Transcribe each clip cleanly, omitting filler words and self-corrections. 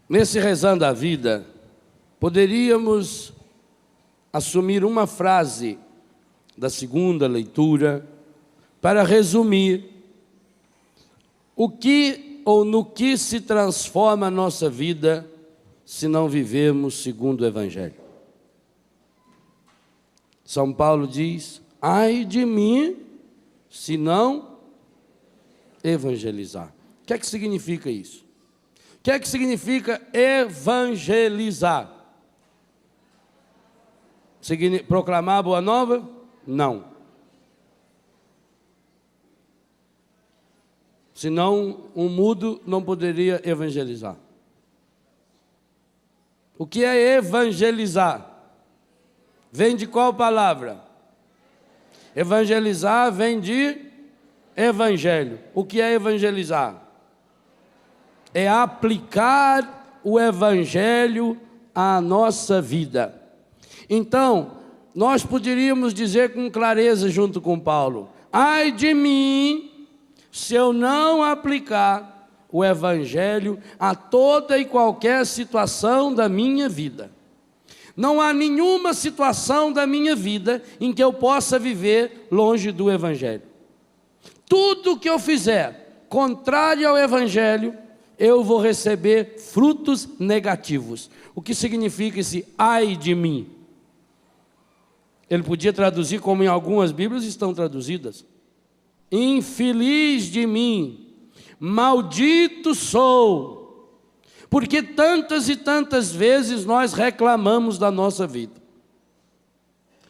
Nesse Rezando a Vida, poderíamos assumir uma frase da segunda leitura para resumir o que ou no que se transforma a nossa vida se não vivemos segundo o Evangelho. São Paulo diz: ai de mim se não evangelizar. O que é que significa isso? O que é que significa evangelizar? Proclamar a boa nova? Não. Senão um mudo não poderia evangelizar. O que é evangelizar? Vem de qual palavra? Evangelizar vem de evangelho. O que é evangelizar? É aplicar o evangelho à nossa vida. Então, nós poderíamos dizer com clareza junto com Paulo: ai de mim se eu não aplicar o evangelho a toda e qualquer situação da minha vida. Não há nenhuma situação da minha vida em que eu possa viver longe do evangelho. Tudo que eu fizer contrário ao evangelho, eu vou receber frutos negativos. O que significa esse ai de mim? Ele podia traduzir como em algumas Bíblias estão traduzidas: infeliz de mim, maldito sou. Porque tantas e tantas vezes nós reclamamos da nossa vida.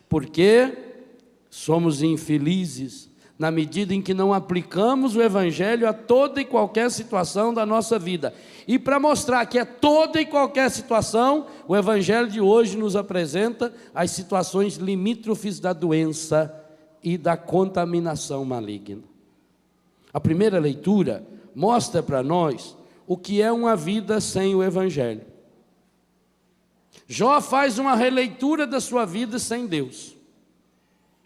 Porque somos infelizes na medida em que não aplicamos o Evangelho a toda e qualquer situação da nossa vida. E para mostrar que é toda e qualquer situação, o Evangelho de hoje nos apresenta as situações limítrofes da doença e da contaminação maligna. A primeira leitura mostra para nós o que é uma vida sem o Evangelho. Jó faz uma releitura da sua vida sem Deus.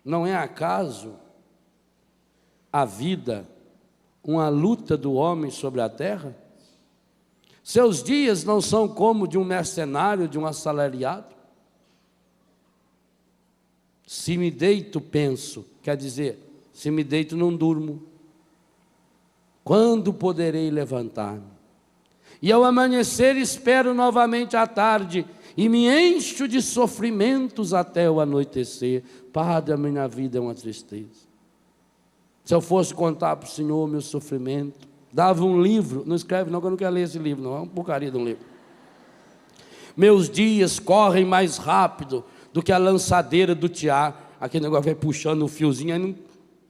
Não é acaso a vida uma luta do homem sobre a terra? Seus dias não são como de um mercenário, de um assalariado? Se me deito, penso, quer dizer, se me deito, não durmo. Quando poderei levantar-me? E ao amanhecer espero novamente à tarde, e me encho de sofrimentos até o anoitecer. Padre, a minha vida é uma tristeza. Se eu fosse contar para o Senhor o meu sofrimento, dava um livro, não escreve não, que eu não quero ler esse livro, não, é uma porcaria de um livro. Meus dias correm mais rápido do que a lançadeira do tear, aquele negócio vai puxando o fiozinho, aí não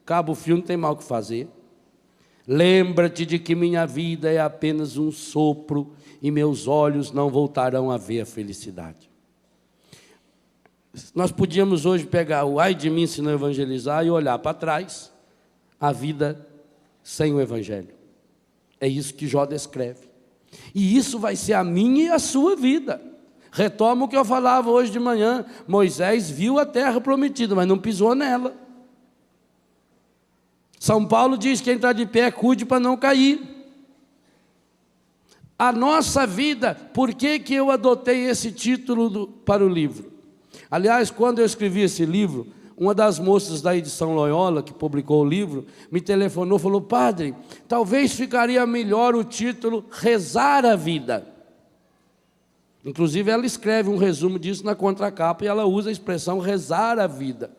acaba o fio, não tem mal o que fazer. Lembra-te de que minha vida é apenas um sopro e meus olhos não voltarão a ver a felicidade. Nós podíamos hoje pegar o ai de mim se não evangelizar e olhar para trás a vida sem o Evangelho. É isso que Jó descreve. E isso vai ser a minha e a sua vida. Retomo o que eu falava hoje de manhã. Moisés viu a terra prometida, mas não pisou nela. São Paulo diz que quem está de pé, cuide para não cair. A nossa vida, por que eu adotei esse título para o livro? Aliás, quando eu escrevi esse livro, uma das moças da edição Loyola, que publicou o livro, me telefonou e falou: padre, talvez ficaria melhor o título Rezar a Vida. Inclusive ela escreve um resumo disso na contracapa e ela usa a expressão rezar a vida.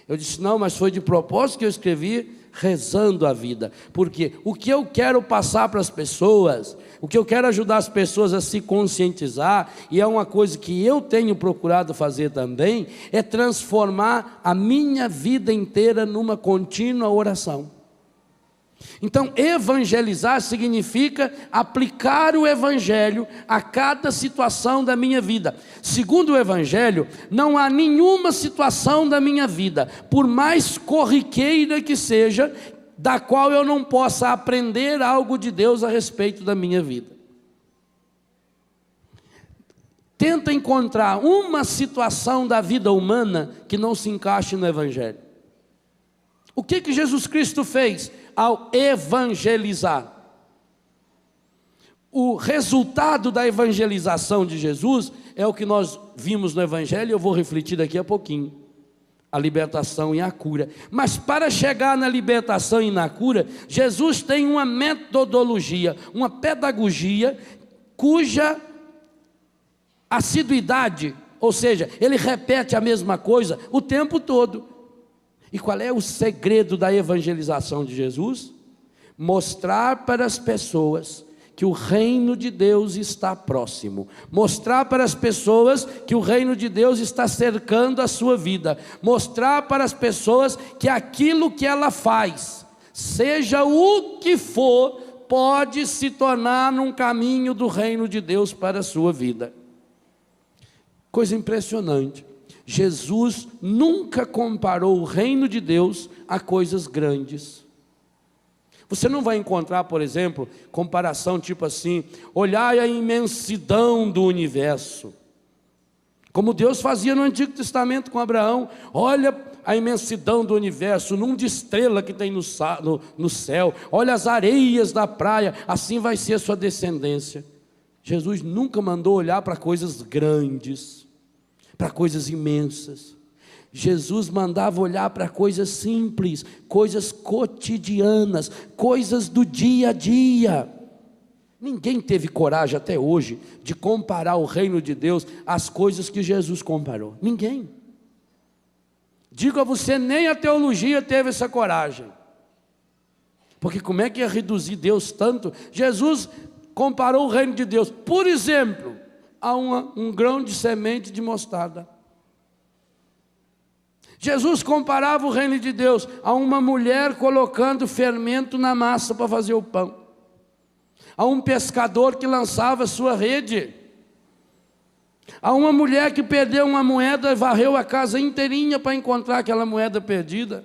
Eu disse: não, mas foi de propósito que eu escrevi Rezando a Vida, porque o que eu quero passar para as pessoas, o que eu quero ajudar as pessoas a se conscientizar, e é uma coisa que eu tenho procurado fazer também, é transformar a minha vida inteira numa contínua oração. Então, evangelizar significa aplicar o Evangelho a cada situação da minha vida. Segundo o Evangelho, não há nenhuma situação da minha vida, por mais corriqueira que seja, da qual eu não possa aprender algo de Deus a respeito da minha vida. Tenta encontrar uma situação da vida humana que não se encaixe no Evangelho. O que Jesus Cristo fez ao evangelizar? O resultado da evangelização de Jesus é o que nós vimos no Evangelho, eu vou refletir daqui a pouquinho. A libertação e a cura. Mas para chegar na libertação e na cura, Jesus tem uma metodologia, uma pedagogia, cuja assiduidade, ou seja, ele repete a mesma coisa o tempo todo. E qual é o segredo da evangelização de Jesus? Mostrar para as pessoas que o reino de Deus está próximo, mostrar para as pessoas que o reino de Deus está cercando a sua vida, mostrar para as pessoas que aquilo que ela faz, seja o que for, pode se tornar num caminho do reino de Deus para a sua vida. Coisa impressionante, Jesus nunca comparou o reino de Deus a coisas grandes. Você não vai encontrar, por exemplo, comparação tipo assim: olhai a imensidão do universo, como Deus fazia no Antigo Testamento com Abraão. Olha a imensidão do universo, o número de estrela que tem no céu, olha as areias da praia, assim vai ser a sua descendência. Jesus nunca mandou olhar para coisas grandes, para coisas imensas. Jesus mandava olhar para coisas simples, coisas cotidianas, coisas do dia a dia. Ninguém teve coragem até hoje de comparar o reino de Deus às coisas que Jesus comparou. Ninguém. Digo a você, nem a teologia teve essa coragem. Porque como é que ia reduzir Deus tanto? Jesus comparou o reino de Deus, por exemplo, a um grão de semente de mostarda. Jesus comparava o reino de Deus a uma mulher colocando fermento na massa para fazer o pão, a um pescador que lançava sua rede, a uma mulher que perdeu uma moeda e varreu a casa inteirinha para encontrar aquela moeda perdida,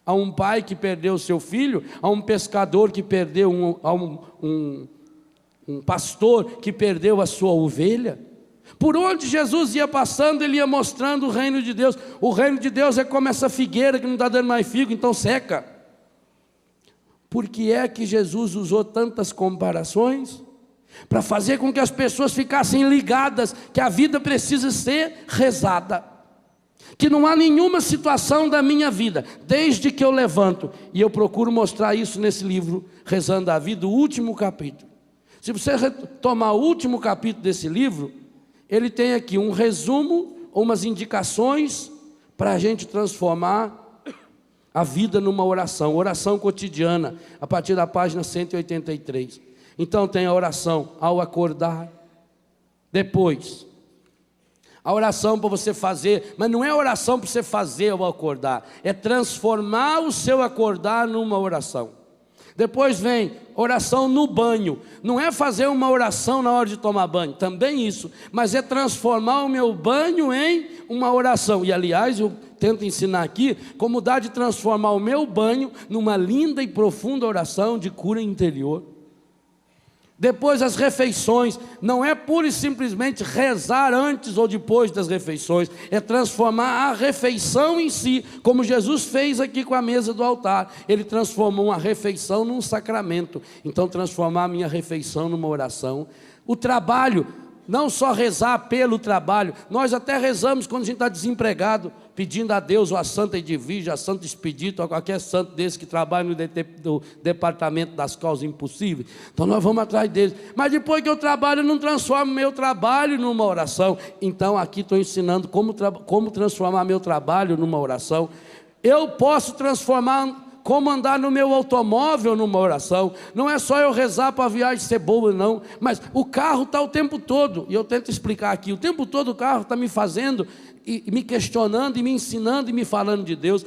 a um pai que perdeu seu filho, a um pescador que perdeu um pastor que perdeu a sua ovelha. Por onde Jesus ia passando, ele ia mostrando o reino de Deus. O reino de Deus é como essa figueira que não está dando mais figo, então seca. Por que é que Jesus usou tantas comparações? Para fazer com que as pessoas ficassem ligadas que a vida precisa ser rezada, que não há nenhuma situação da minha vida, desde que eu levanto, e eu procuro mostrar isso nesse livro, Rezando a Vida, o último capítulo. Se você tomar o último capítulo desse livro, ele tem aqui um resumo, umas indicações para a gente transformar a vida numa oração cotidiana, a partir da página 183. Então tem a oração ao acordar, depois a oração para você fazer, mas não é oração para você fazer ao acordar, é transformar o seu acordar numa oração. Depois vem oração no banho, não é fazer uma oração na hora de tomar banho, também isso, mas é transformar o meu banho em uma oração. E aliás, eu tento ensinar aqui como dá de transformar o meu banho numa linda e profunda oração de cura interior. Depois as refeições, não é pura e simplesmente rezar antes ou depois das refeições, é transformar a refeição em si, como Jesus fez aqui com a mesa do altar. Ele transformou uma refeição num sacramento, então transformar a minha refeição numa oração. O trabalho, não só rezar pelo trabalho, nós até rezamos quando a gente está desempregado, pedindo a Deus, ou a Santa Edvige, a Santo Expedito, ou qualquer santo desse que trabalha no departamento das causas impossíveis. Então nós vamos atrás deles. Mas depois que eu trabalho, eu não transformo meu trabalho numa oração. Então aqui estou ensinando como transformar meu trabalho numa oração. Eu posso transformar como andar no meu automóvel numa oração. Não é só eu rezar para a viagem ser boa, não, mas o carro está o tempo todo, e eu tento explicar aqui, o tempo todo o carro está me fazendo, e me questionando, e me ensinando, e me falando de Deus.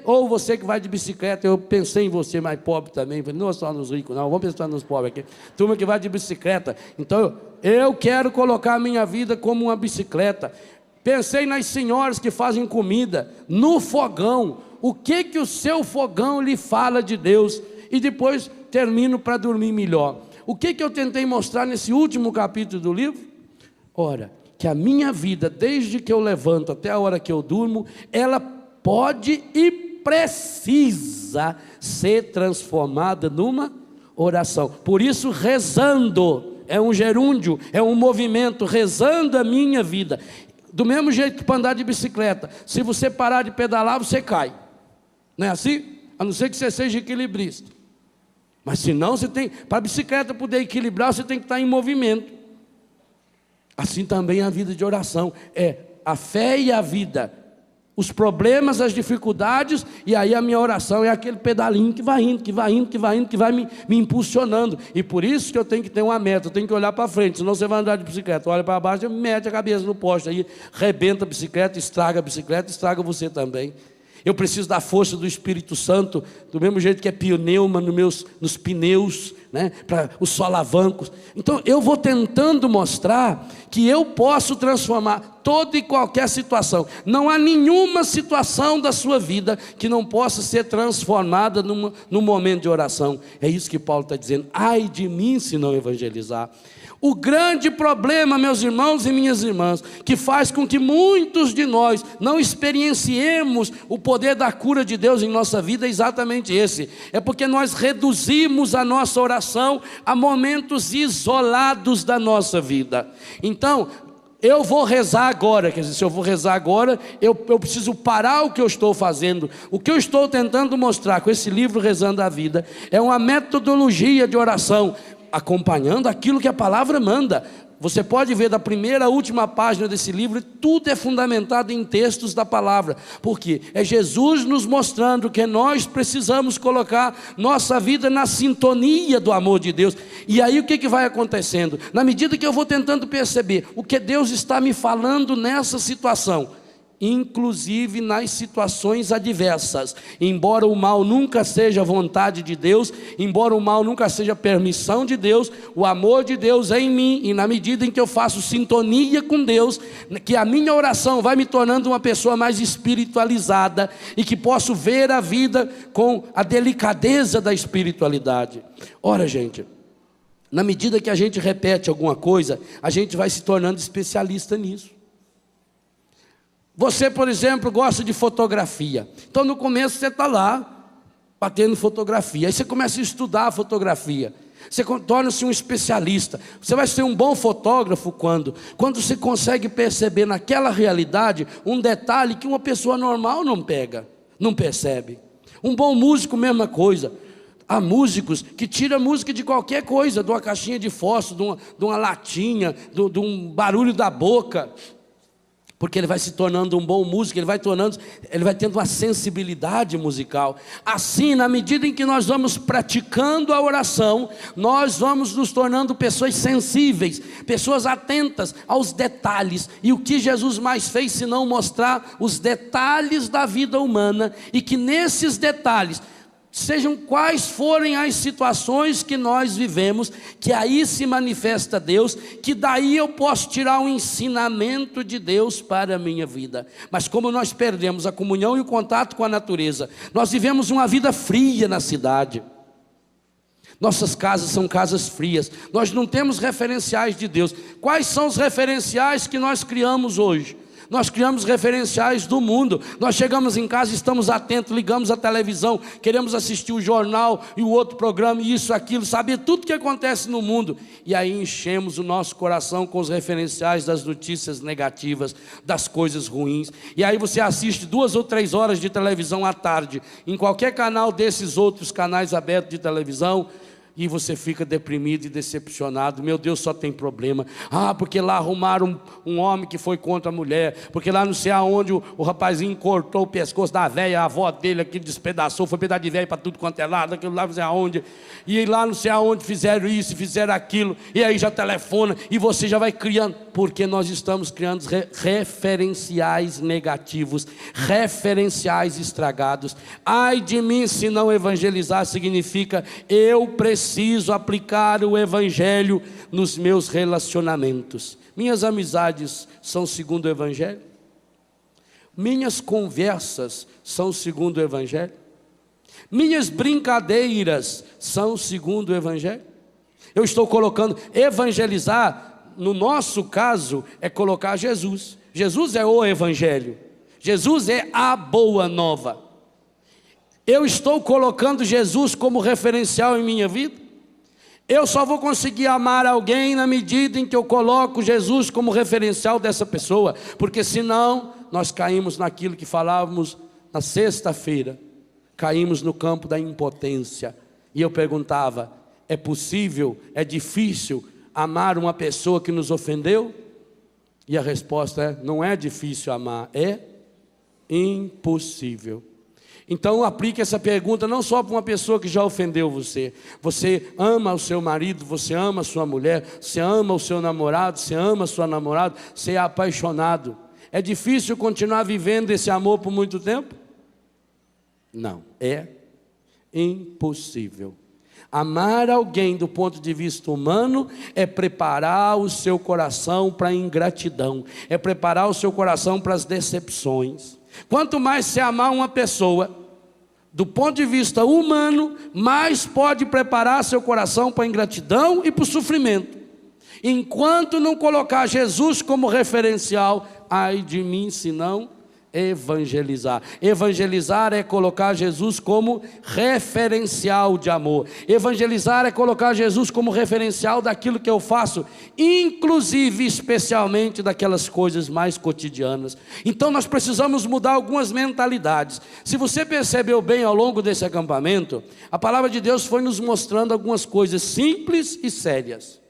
Ou você que vai de bicicleta, eu pensei em você mais pobre também, não só nos ricos não, vamos pensar nos pobres aqui, turma que vai de bicicleta. Então eu quero colocar a minha vida como uma bicicleta. Pensei nas senhoras que fazem comida no fogão. O que o seu fogão lhe fala de Deus? E depois termino para dormir melhor. O que eu tentei mostrar nesse último capítulo do livro? Ora, que a minha vida, desde que eu levanto até a hora que eu durmo, ela pode e precisa ser transformada numa oração. Por isso, rezando, é um gerúndio, é um movimento, rezando a minha vida. Do mesmo jeito que para andar de bicicleta, se você parar de pedalar, você cai. Não é assim? A não ser que você seja equilibrista. Mas se não, você tem, para a bicicleta poder equilibrar, você tem que estar em movimento. Assim também a vida de oração, é a fé e a vida, os problemas, as dificuldades, e aí a minha oração é aquele pedalinho que vai indo, que vai indo, que vai indo, que vai me impulsionando. E por isso que eu tenho que ter uma meta, eu tenho que olhar para frente, senão você vai andar de bicicleta, olha para baixo, mete a cabeça no poste, aí rebenta a bicicleta, estraga você também. Eu preciso da força do Espírito Santo, do mesmo jeito que é pneuma nos pneus, né, para os solavancos. Então eu vou tentando mostrar que eu posso transformar toda e qualquer situação. Não há nenhuma situação da sua vida que não possa ser transformada num momento de oração. É isso que Paulo está dizendo. Ai de mim se não evangelizar. O grande problema, meus irmãos e minhas irmãs, que faz com que muitos de nós não experienciemos o poder da cura de Deus em nossa vida é exatamente esse. É porque nós reduzimos a nossa oração a momentos isolados da nossa vida. Então, eu vou rezar agora, quer dizer, se eu vou rezar agora, eu preciso parar o que eu estou fazendo. O que eu estou tentando mostrar com esse livro Rezando a Vida é uma metodologia de oração, acompanhando aquilo que a palavra manda. Você pode ver da primeira à última página desse livro, tudo é fundamentado em textos da palavra, porque é Jesus nos mostrando que nós precisamos colocar nossa vida na sintonia do amor de Deus. E aí o que vai acontecendo? Na medida que eu vou tentando perceber o que Deus está me falando nessa situação, inclusive nas situações adversas, embora o mal nunca seja vontade de Deus, embora o mal nunca seja permissão de Deus, o amor de Deus é em mim, e na medida em que eu faço sintonia com Deus, que a minha oração vai me tornando uma pessoa mais espiritualizada, e que posso ver a vida com a delicadeza da espiritualidade. Ora, gente, na medida que a gente repete alguma coisa, a gente vai se tornando especialista nisso. Você, por exemplo, gosta de fotografia. Então, no começo, você está lá, batendo fotografia. Aí você começa a estudar a fotografia. Você torna-se um especialista. Você vai ser um bom fotógrafo quando você consegue perceber naquela realidade um detalhe que uma pessoa normal não pega, não percebe. Um bom músico, mesma coisa. Há músicos que tiram música de qualquer coisa, de uma caixinha de fósforo, de uma latinha, de um barulho da boca, porque ele vai se tornando um bom músico, ele vai tendo uma sensibilidade musical. Assim, na medida em que nós vamos praticando a oração, nós vamos nos tornando pessoas sensíveis, pessoas atentas aos detalhes. E o que Jesus mais fez senão mostrar os detalhes da vida humana, e que nesses detalhes, sejam quais forem as situações que nós vivemos, que aí se manifesta Deus, que daí eu posso tirar um ensinamento de Deus para a minha vida. Mas como nós perdemos a comunhão e o contato com a natureza, nós vivemos uma vida fria na cidade. Nossas casas são casas frias, nós não temos referenciais de Deus. Quais são os referenciais que nós criamos hoje? Nós criamos referenciais do mundo. Nós chegamos em casa, estamos atentos, ligamos a televisão, queremos assistir o jornal e o outro programa, e isso, aquilo, saber tudo que acontece no mundo. E aí enchemos o nosso coração com os referenciais das notícias negativas, das coisas ruins. E aí você assiste 2 ou 3 horas de televisão à tarde, em qualquer canal desses outros canais abertos de televisão, e você fica deprimido e decepcionado. Meu Deus, só tem problema. Porque lá arrumaram um homem que foi contra a mulher, porque lá não sei aonde o rapazinho cortou o pescoço da velha, a avó dele aqui despedaçou, foi pedaço de velha para tudo quanto é lado, aquilo lá não sei aonde, e lá não sei aonde fizeram isso, fizeram aquilo, e aí já telefona, e você já vai criando, porque nós estamos criando referenciais negativos, referenciais estragados. Ai de mim se não evangelizar, significa eu preciso aplicar o evangelho nos meus relacionamentos. Minhas amizades são segundo o evangelho? Minhas conversas são segundo o evangelho? Minhas brincadeiras são segundo o evangelho? Eu estou colocando, evangelizar, no nosso caso, é colocar Jesus. Jesus é o evangelho. Jesus é a boa nova. Eu estou colocando Jesus como referencial em minha vida? Eu só vou conseguir amar alguém na medida em que eu coloco Jesus como referencial dessa pessoa, porque senão nós caímos naquilo que falávamos na sexta-feira, caímos no campo da impotência. E eu perguntava: é possível, é difícil amar uma pessoa que nos ofendeu? E a resposta é: não é difícil amar, é impossível. Então aplique essa pergunta não só para uma pessoa que já ofendeu você. Você ama o seu marido, você ama a sua mulher, você ama o seu namorado, você ama a sua namorada, você é apaixonado. É difícil continuar vivendo esse amor por muito tempo? Não, é impossível. Amar alguém do ponto de vista humano é preparar o seu coração para a ingratidão, é preparar o seu coração para as decepções. Quanto mais você amar uma pessoa, do ponto de vista humano, mais pode preparar seu coração para a ingratidão e para o sofrimento. Enquanto não colocar Jesus como referencial, ai de mim se não evangelizar. Evangelizar é colocar Jesus como referencial de amor. Evangelizar é colocar Jesus como referencial daquilo que eu faço, inclusive, especialmente daquelas coisas mais cotidianas. Então nós precisamos mudar algumas mentalidades. Se você percebeu bem ao longo desse acampamento, a palavra de Deus foi nos mostrando algumas coisas simples e sérias.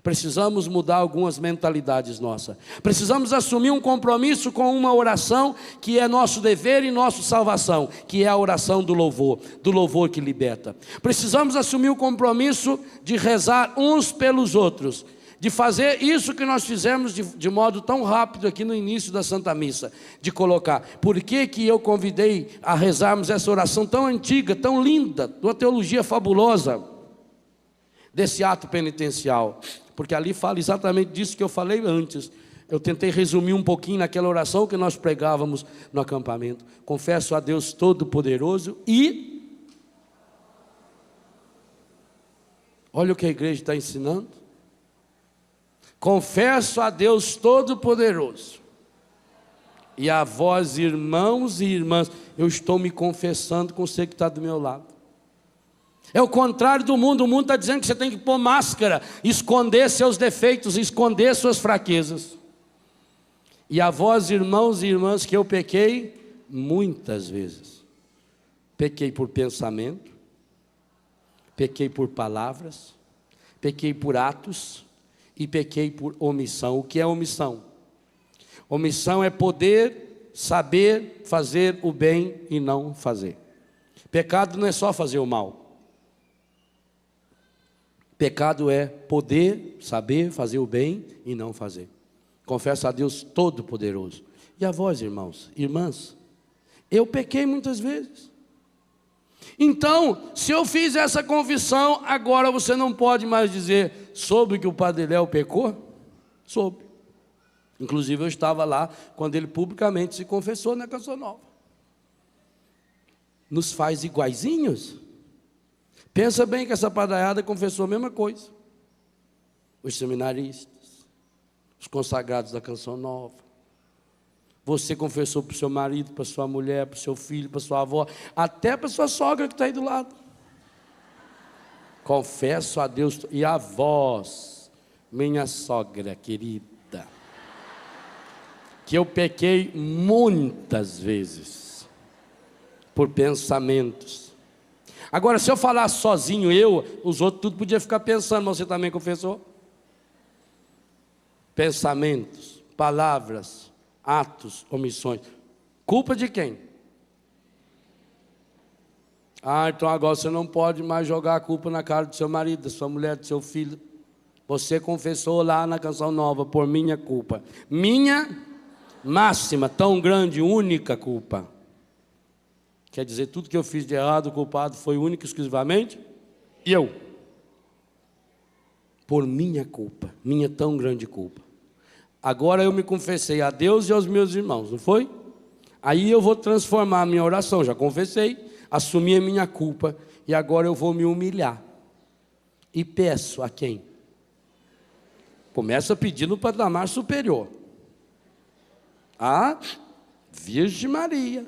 Precisamos mudar algumas mentalidades nossas. Precisamos assumir um compromisso com uma oração que é nosso dever e nossa salvação, que é a oração do louvor que liberta. Precisamos assumir o compromisso de rezar uns pelos outros, de fazer isso que nós fizemos de modo tão rápido aqui no início da Santa Missa, de colocar. Por que eu convidei a rezarmos essa oração tão antiga, tão linda, de uma teologia fabulosa, desse ato penitencial? Porque ali fala exatamente disso que eu falei antes. Eu tentei resumir um pouquinho naquela oração que nós pregávamos no acampamento. Confesso a Deus Todo-Poderoso e... olha o que a igreja está ensinando. Confesso a Deus Todo-Poderoso e a vós, irmãos e irmãs. Eu estou me confessando com você que está do meu lado. É o contrário do mundo. O mundo está dizendo que você tem que pôr máscara, esconder seus defeitos, esconder suas fraquezas. E a vós, irmãos e irmãs, que eu pequei muitas vezes. Pequei por pensamento, pequei por palavras, pequei por atos e pequei por omissão. O que é omissão? Omissão é poder, saber fazer o bem e não fazer. Pecado não é só fazer o mal. Pecado é poder, saber fazer o bem e não fazer. Confesso a Deus Todo-Poderoso. E a vós, irmãos, irmãs, eu pequei muitas vezes. Então, se eu fiz essa confissão, agora você não pode mais dizer: soube que o Padre Léo pecou? Soube. Inclusive eu estava lá quando ele publicamente se confessou na Canção Nova. Nos faz iguaizinhos? Pensa bem que essa padaiada confessou a mesma coisa. Os seminaristas, os consagrados da Canção Nova. Você confessou para o seu marido, para a sua mulher, para o seu filho, para a sua avó, até para a sua sogra que está aí do lado. Confesso a Deus. E a vós, minha sogra querida, que eu pequei muitas vezes por pensamentos. Agora, se eu falar sozinho, os outros tudo podia ficar pensando, mas você também confessou? Pensamentos, palavras, atos, omissões. Culpa de quem? Então agora você não pode mais jogar a culpa na cara do seu marido, da sua mulher, do seu filho. Você confessou lá na Canção Nova, por minha culpa. Minha máxima, tão grande, única culpa. Quer dizer, tudo que eu fiz de errado, o culpado foi único e exclusivamente eu. Por minha culpa, minha tão grande culpa. Agora eu me confessei a Deus e aos meus irmãos, não foi? Aí eu vou transformar a minha oração, já confessei, assumi a minha culpa e agora eu vou me humilhar. E peço a quem? Começa pedindo para patamar superior. A Virgem Maria,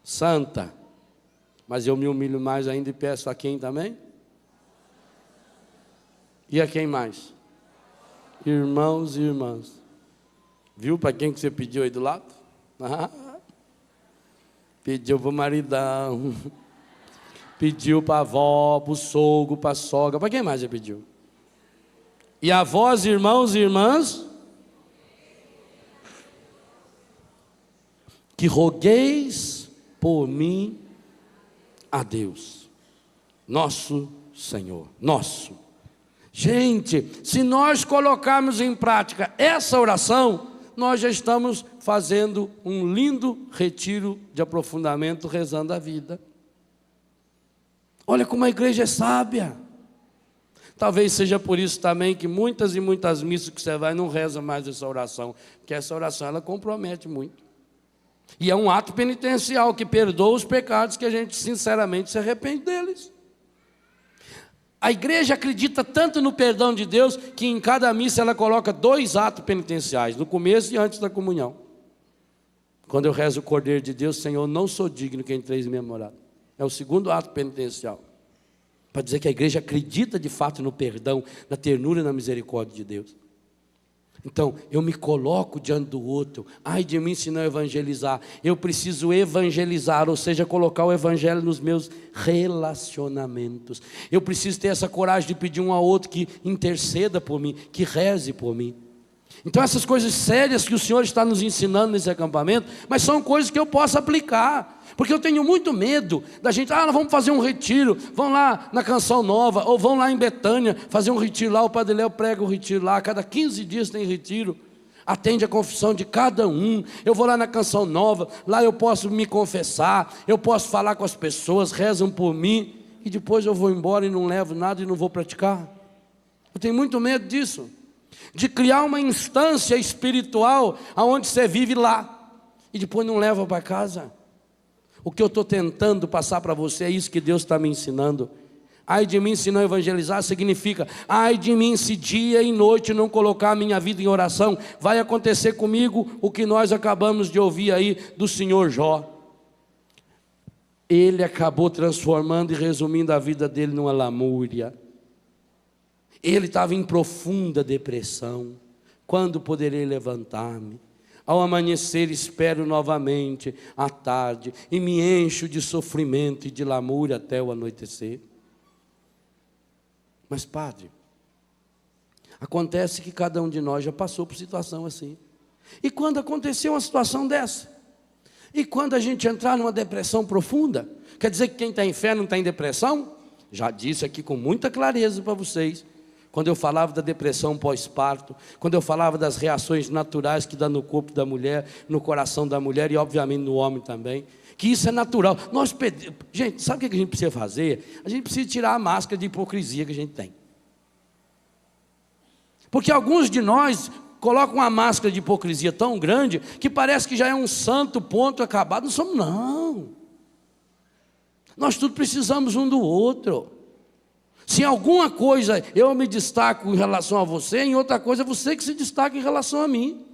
Santa. Mas eu me humilho mais ainda e peço a quem também? E a quem mais? Irmãos e irmãs. Viu para quem que você pediu aí do lado? Pediu para o maridão. Pediu para a avó, para o sogro, para a sogra. Para quem mais você pediu? E a vós, irmãos e irmãs, que rogueis por mim a Deus, nosso Senhor, nosso. Gente, se nós colocarmos em prática essa oração, nós já estamos fazendo um lindo retiro de aprofundamento, rezando a vida. Olha como a igreja é sábia. Talvez seja por isso também que muitas e muitas missas que você vai não reza mais essa oração, porque essa oração ela compromete muito. E é um ato penitencial que perdoa os pecados que a gente sinceramente se arrepende deles. A igreja acredita tanto no perdão de Deus que em cada missa ela coloca 2 atos penitenciais, no começo e antes da comunhão. Quando eu rezo o Cordeiro de Deus, Senhor, não sou digno que entreis em minha morada. É o 2º ato penitencial. Para dizer que a igreja acredita de fato no perdão, na ternura e na misericórdia de Deus. Então, eu me coloco diante do outro. Ai de mim se não evangelizar. Eu preciso evangelizar, ou seja, colocar o evangelho nos meus relacionamentos. Eu preciso ter essa coragem de pedir um ao outro que interceda por mim, que reze por mim. Então essas coisas sérias que o Senhor está nos ensinando nesse acampamento, mas são coisas que eu posso aplicar, porque eu tenho muito medo da gente, nós vamos fazer um retiro, vão lá na Canção Nova, ou vão lá em Betânia, fazer um retiro lá, o Padre Léo prega o retiro lá, a cada 15 dias tem retiro, atende a confissão de cada um, eu vou lá na Canção Nova, lá eu posso me confessar, eu posso falar com as pessoas, rezam por mim, e depois eu vou embora e não levo nada e não vou praticar. Eu tenho muito medo disso. De criar uma instância espiritual onde você vive lá e depois não leva para casa. O que eu estou tentando passar para você é isso que Deus está me ensinando. Ai de mim se não evangelizar significa ai de mim se dia e noite não colocar a minha vida em oração. Vai acontecer comigo o que nós acabamos de ouvir aí do senhor Jó. Ele acabou transformando e resumindo a vida dele numa lamúria. Ele estava em profunda depressão. Quando poderei levantar-me? Ao amanhecer espero novamente à tarde e me encho de sofrimento e de lamúria até o anoitecer. Mas padre, acontece que cada um de nós já passou por situação assim. E quando aconteceu uma situação dessa? E quando a gente entrar numa depressão profunda? Quer dizer que quem está em fé não está em depressão? Já disse aqui com muita clareza para vocês. Quando eu falava da depressão pós-parto, quando eu falava das reações naturais que dá no corpo da mulher, no coração da mulher e obviamente no homem também, que isso é natural. Gente, sabe o que a gente precisa fazer? A gente precisa tirar a máscara de hipocrisia que a gente tem. Porque alguns de nós colocam uma máscara de hipocrisia tão grande que parece que já é um santo ponto acabado. Não somos, não. Nós tudo precisamos um do outro. Se em alguma coisa eu me destaco em relação a você, em outra coisa é você que se destaca em relação a mim.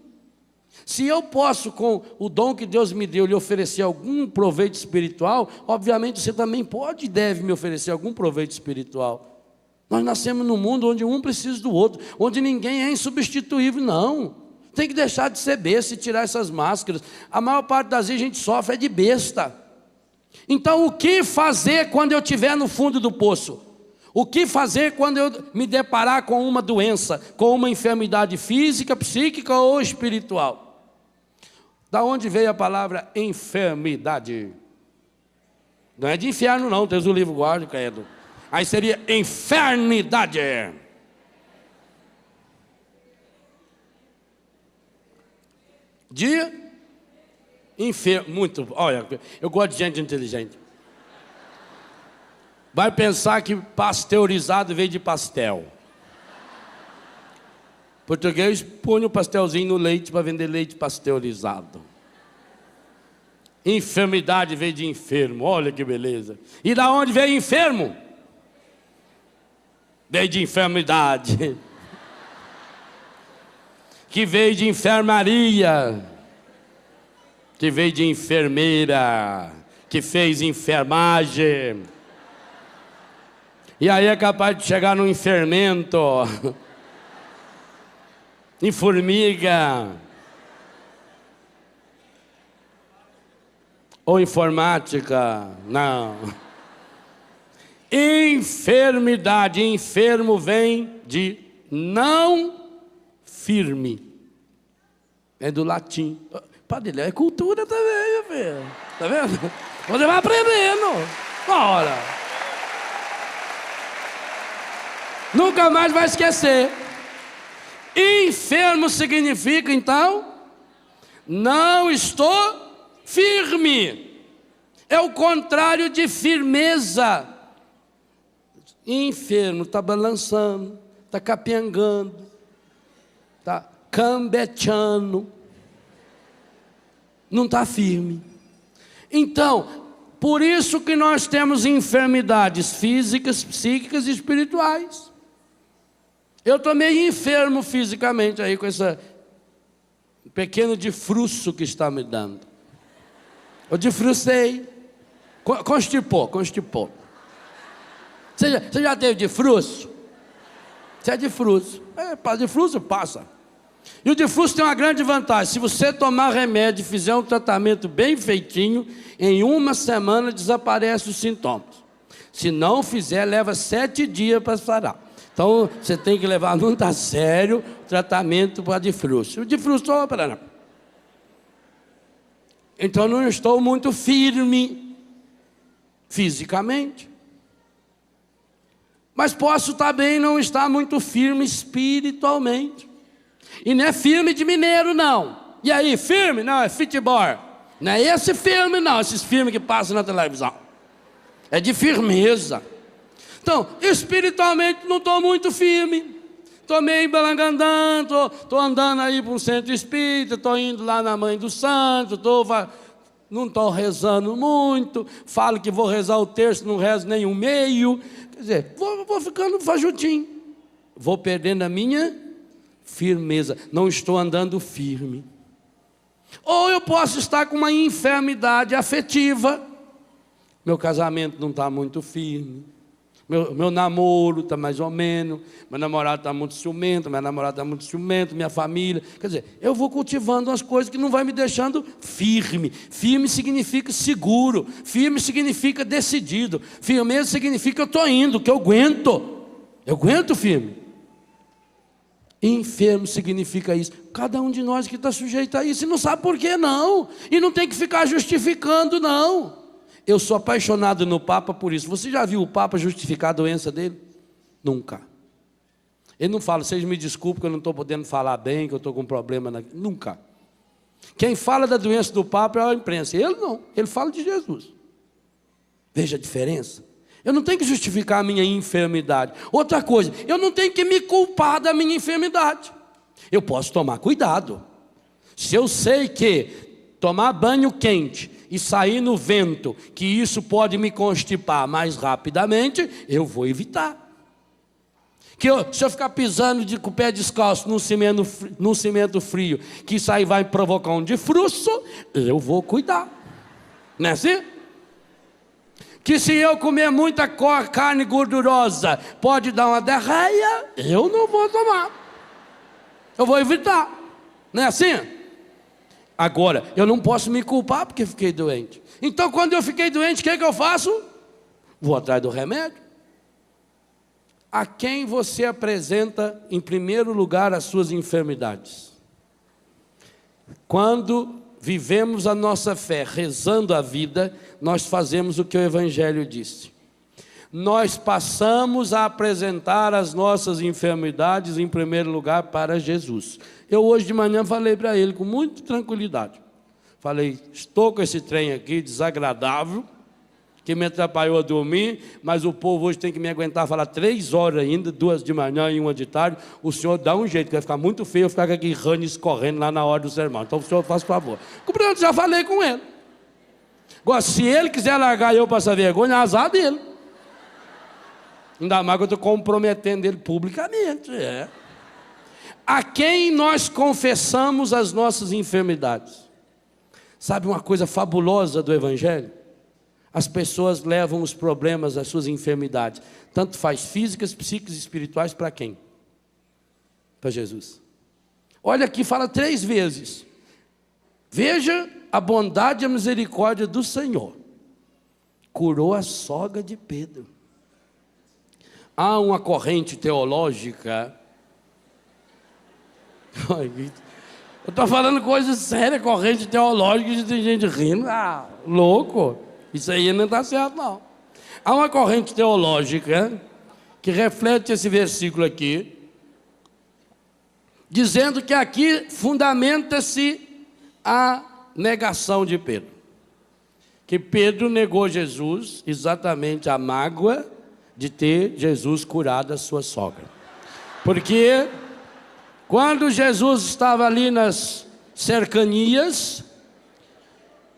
Se eu posso, com o dom que Deus me deu, lhe oferecer algum proveito espiritual, obviamente você também pode e deve me oferecer algum proveito espiritual. Nós nascemos num mundo onde um precisa do outro, onde ninguém é insubstituível, não. Tem que deixar de ser besta e tirar essas máscaras. A maior parte das vezes a gente sofre de besta. Então o que fazer quando eu estiver no fundo do poço? O que fazer quando eu me deparar com uma doença, com uma enfermidade física, psíquica ou espiritual? Da onde veio a palavra enfermidade? Não é de inferno não, Deus o livro guarde, credo. Aí seria infernidade. De enfermo, muito, olha, eu gosto de gente inteligente. Vai pensar que pasteurizado veio de pastel. Português põe o pastelzinho no leite para vender leite pasteurizado. Enfermidade veio de enfermo, olha que beleza. E da onde veio enfermo? Veio de enfermidade. Que veio de enfermaria. Que veio de enfermeira. Que fez enfermagem. E aí é capaz de chegar no fermento, em formiga, ou informática. Não. Enfermidade. Enfermo vem de não firme. É do latim. Padre, é cultura também, meu filho. Tá vendo? Você vai aprendendo. Uma hora. Nunca mais vai esquecer. Enfermo significa, então, não estou firme. É o contrário de firmeza. Enfermo, está balançando, está capiangando, está cambeteando, não está firme. Então, por isso que nós temos enfermidades físicas, psíquicas e espirituais. Eu estou meio enfermo fisicamente aí com esse pequeno difruço que está me dando. Eu difrucei, constipou. Você já teve difruço? Você é difruço. Difruço passa. E o difruço tem uma grande vantagem. Se você tomar remédio e fizer um tratamento bem feitinho, em uma semana desaparecem os sintomas. Se não fizer, leva 7 dias para sarar. Então, você tem que levar muito a sério o tratamento para difruço. O difruço, então, não estou muito firme fisicamente. Mas posso também não estar muito firme espiritualmente. E não é firme de mineiro, não. E aí, firme? Não, é futebol. Não é esse firme, não. Esses firmes que passam na televisão. É de firmeza. Então, espiritualmente não estou muito firme. Estou meio balangandando, estou andando aí para um centro espírita, estou indo lá na Mãe do Santo, não estou rezando muito, falo que vou rezar o terço, não rezo nem um meio. Quer dizer, vou ficando fajutinho. Vou perdendo a minha firmeza. Não estou andando firme. Ou eu posso estar com uma enfermidade afetiva. Meu casamento não está muito firme. Meu namoro está mais ou menos. Meu namorado está muito ciumento. Minha namorada está muito ciumento. Minha família. Quer dizer, eu vou cultivando umas coisas que não vai me deixando firme. Firme significa seguro. Firme significa decidido. Firmeza significa que eu estou indo, que eu aguento. Eu aguento firme. Enfermo significa isso. Cada um de nós que está sujeito a isso e não sabe por que não. E não tem que ficar justificando, não. Eu sou apaixonado no Papa por isso. Você já viu o Papa justificar a doença dele? Nunca. Ele não fala, vocês me desculpem que eu não estou podendo falar bem, que eu estou com um problema. Nunca. Quem fala da doença do Papa é a imprensa. Ele não, ele fala de Jesus. Veja a diferença. Eu não tenho que justificar a minha enfermidade. Outra coisa, eu não tenho que me culpar da minha enfermidade. Eu posso tomar cuidado. Se eu sei que tomar banho quente e sair no vento, que isso pode me constipar mais rapidamente, eu vou evitar. Se eu ficar pisando com o pé descalço num cimento frio, que isso aí vai provocar um difruço, eu vou cuidar. Não é assim? Que se eu comer muita carne gordurosa, pode dar uma diarreia, eu não vou tomar. Eu vou evitar. Não é assim? Agora, eu não posso me culpar porque fiquei doente. Então, quando eu fiquei doente, o que é que eu faço? Vou atrás do remédio. A quem você apresenta, em primeiro lugar, as suas enfermidades? Quando vivemos a nossa fé rezando a vida, nós fazemos o que o Evangelho disse. Nós passamos a apresentar as nossas enfermidades em primeiro lugar para Jesus. Eu hoje de manhã falei para ele com muita tranquilidade. Falei, estou com esse trem aqui desagradável, que me atrapalhou a dormir, mas o povo hoje tem que me aguentar falar 3 horas ainda, 2 de manhã e 1 de tarde. O senhor dá um jeito, que vai ficar muito feio eu ficar com aquele rane escorrendo lá na hora do sermão. Então o senhor faz favor. Portanto, já falei com ele. Agora, se ele quiser largar eu para essa vergonha, azar dele. Ainda mais que eu estou comprometendo ele publicamente. A quem nós confessamos as nossas enfermidades? Sabe uma coisa fabulosa do Evangelho? as pessoas levam os problemas, as suas enfermidades, tanto faz físicas, psíquicas e espirituais, para quem? Para Jesus. Olha aqui, fala 3 vezes. Veja a bondade e a misericórdia do Senhor. Curou a sogra de Pedro. Há uma corrente teológica. Eu estou falando coisa séria, corrente teológica, e tem gente rindo. Ah, louco. Isso aí não está certo, não. Há uma corrente teológica que reflete esse versículo aqui, dizendo que aqui fundamenta-se a negação de Pedro. Que Pedro negou Jesus exatamente a mágoa de ter Jesus curado a sua sogra. Porque quando Jesus estava ali nas cercanias,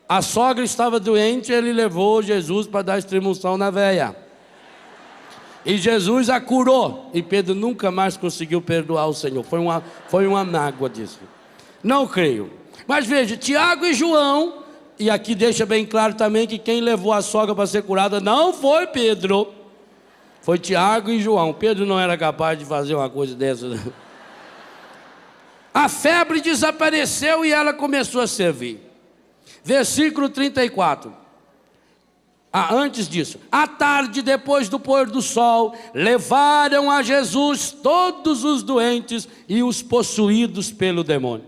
a sogra estava doente, ele levou Jesus para dar extrema-unção na véia. E Jesus a curou. E Pedro nunca mais conseguiu perdoar o Senhor. Foi uma mágoa disso. Não creio. Mas veja, Tiago e João, e aqui deixa bem claro também que quem levou a sogra para ser curada não foi Pedro. Foi Tiago e João. Pedro não era capaz de fazer uma coisa dessa. A febre desapareceu e ela começou a servir. Versículo 34. Antes disso, à tarde, depois do pôr do sol, levaram a Jesus todos os doentes e os possuídos pelo demônio.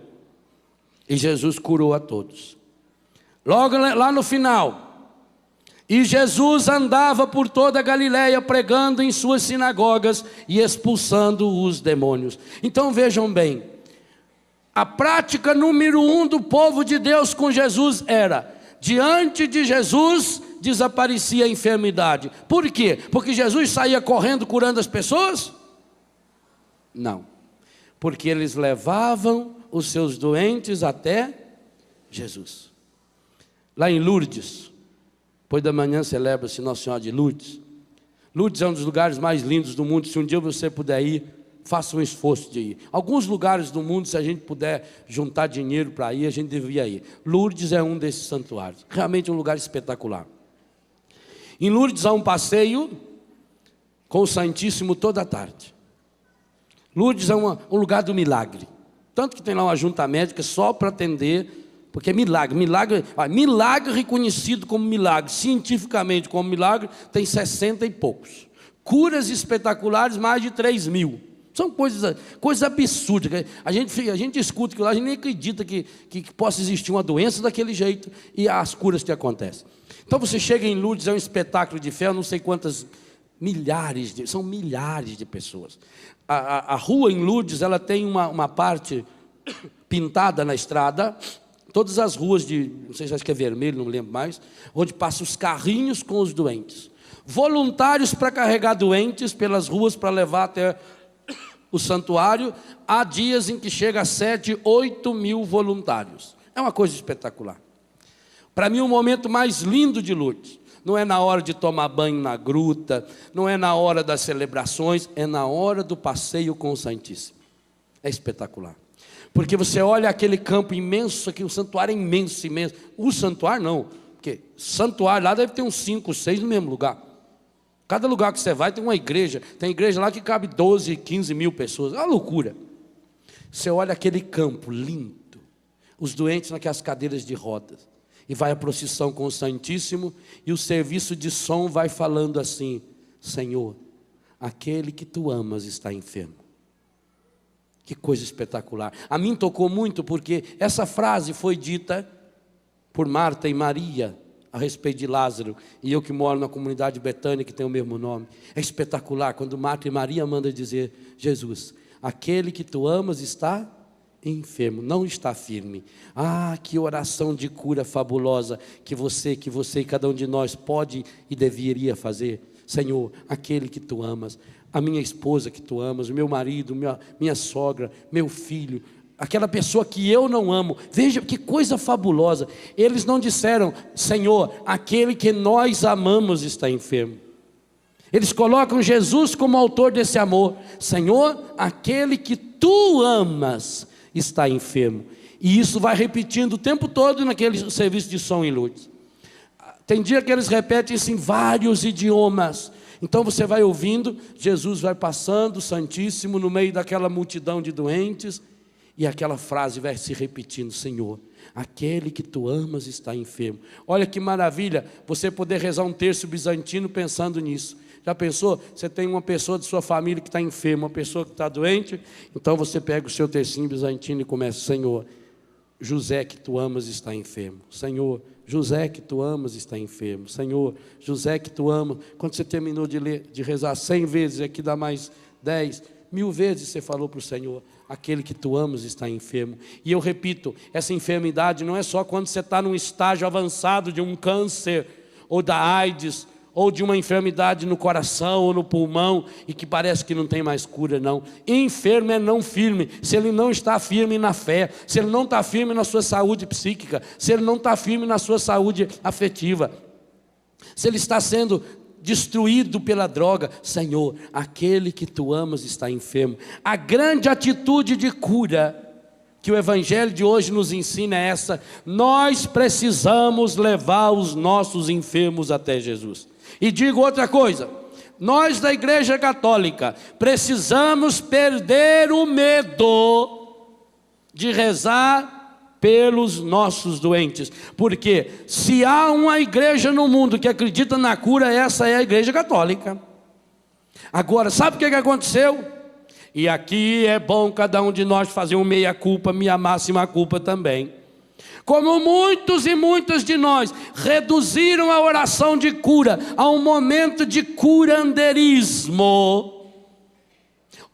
E Jesus curou a todos. Logo lá no final, e Jesus andava por toda a Galileia, pregando em suas sinagogas e expulsando os demônios. Então vejam bem, a prática número 1 do povo de Deus com Jesus era, diante de Jesus desaparecia a enfermidade. Por quê? Porque Jesus saía correndo curando as pessoas? Não, porque eles levavam os seus doentes até Jesus. Lá em Lourdes, depois da manhã celebra-se Nossa Senhora de Lourdes. Lourdes é um dos lugares mais lindos do mundo. Se um dia você puder ir, faça um esforço de ir. Alguns lugares do mundo, se a gente puder juntar dinheiro para ir, a gente devia ir. Lourdes é um desses santuários. Realmente um lugar espetacular. Em Lourdes há um passeio com o Santíssimo toda a tarde. Lourdes é um lugar do milagre. Tanto que tem lá uma junta médica só para atender, porque é milagre. Milagre reconhecido como milagre, cientificamente como milagre, tem 60 e poucos. Curas espetaculares, mais de 3.000. São coisas absurdas. A gente escuta que lá, a gente nem acredita que possa existir uma doença daquele jeito e as curas que acontecem. Então você chega em Lourdes, é um espetáculo de fé, não sei quantas são milhares de pessoas. A rua em Lourdes, ela tem uma parte pintada na estrada, todas as ruas não sei se acho que é vermelho, não lembro mais, onde passam os carrinhos com os doentes. Voluntários para carregar doentes pelas ruas para levar até o santuário. Há dias em que chega a 7, 8 mil voluntários. É uma coisa espetacular. Para mim, o momento mais lindo de Lourdes não é na hora de tomar banho na gruta, não é na hora das celebrações, é na hora do passeio com o Santíssimo. É espetacular. Porque você olha aquele campo imenso, aqui, o santuário é imenso, imenso. O santuário não, porque santuário lá deve ter uns 5, 6 no mesmo lugar. Cada lugar que você vai tem uma igreja. Tem igreja lá que cabe 12, 15 mil pessoas. É uma loucura. Você olha aquele campo lindo, os doentes naquelas cadeiras de rodas, e vai a procissão com o Santíssimo, e o serviço de som vai falando assim: Senhor, aquele que tu amas está enfermo. Que coisa espetacular. A mim tocou muito porque essa frase foi dita por Marta e Maria a respeito de Lázaro, e eu que moro na comunidade de Betânia, que tem o mesmo nome. É espetacular quando Marta e Maria mandam dizer: Jesus, aquele que tu amas está enfermo, não está firme. Ah, que oração de cura fabulosa que você e cada um de nós pode e deveria fazer. Senhor, aquele que tu amas, a minha esposa que tu amas, o meu marido, minha sogra, meu filho, aquela pessoa que eu não amo. Veja que coisa fabulosa. Eles não disseram: Senhor, aquele que nós amamos está enfermo. Eles colocam Jesus como autor desse amor. Senhor, aquele que tu amas está enfermo. E isso vai repetindo o tempo todo naquele serviço de som em Lourdes. Tem dia que eles repetem isso em vários idiomas. Então você vai ouvindo, Jesus vai passando, Santíssimo, no meio daquela multidão de doentes, e aquela frase vai se repetindo: Senhor, aquele que tu amas está enfermo. Olha que maravilha você poder rezar um terço bizantino pensando nisso. Já pensou? Você tem uma pessoa de sua família que está enferma, uma pessoa que está doente, então você pega o seu tercinho bizantino e começa: Senhor, José que tu amas está enfermo. Senhor, José que tu amas está enfermo. Senhor, José que tu amas. Quando você terminou de rezar 100 vezes, aqui dá mais 10, 1000 vezes você falou para o Senhor: aquele que tu amas está enfermo. E eu repito, essa enfermidade não é só quando você está num estágio avançado de um câncer, ou da AIDS, ou de uma enfermidade no coração ou no pulmão, e que parece que não tem mais cura, não. Enfermo é não firme. Se ele não está firme na fé, se ele não está firme na sua saúde psíquica, se ele não está firme na sua saúde afetiva, se ele está sendo destruído pela droga, Senhor, aquele que tu amas está enfermo. A grande atitude de cura que o Evangelho de hoje nos ensina é essa: nós precisamos levar os nossos enfermos até Jesus. E digo outra coisa, nós da Igreja Católica precisamos perder o medo de rezar pelos nossos doentes, porque se há uma igreja no mundo que acredita na cura, essa é a Igreja Católica. Agora, sabe o que aconteceu? E aqui é bom cada um de nós fazer um meia-culpa, minha máxima culpa também. Como muitos e muitas de nós reduziram a oração de cura a um momento de curandeirismo,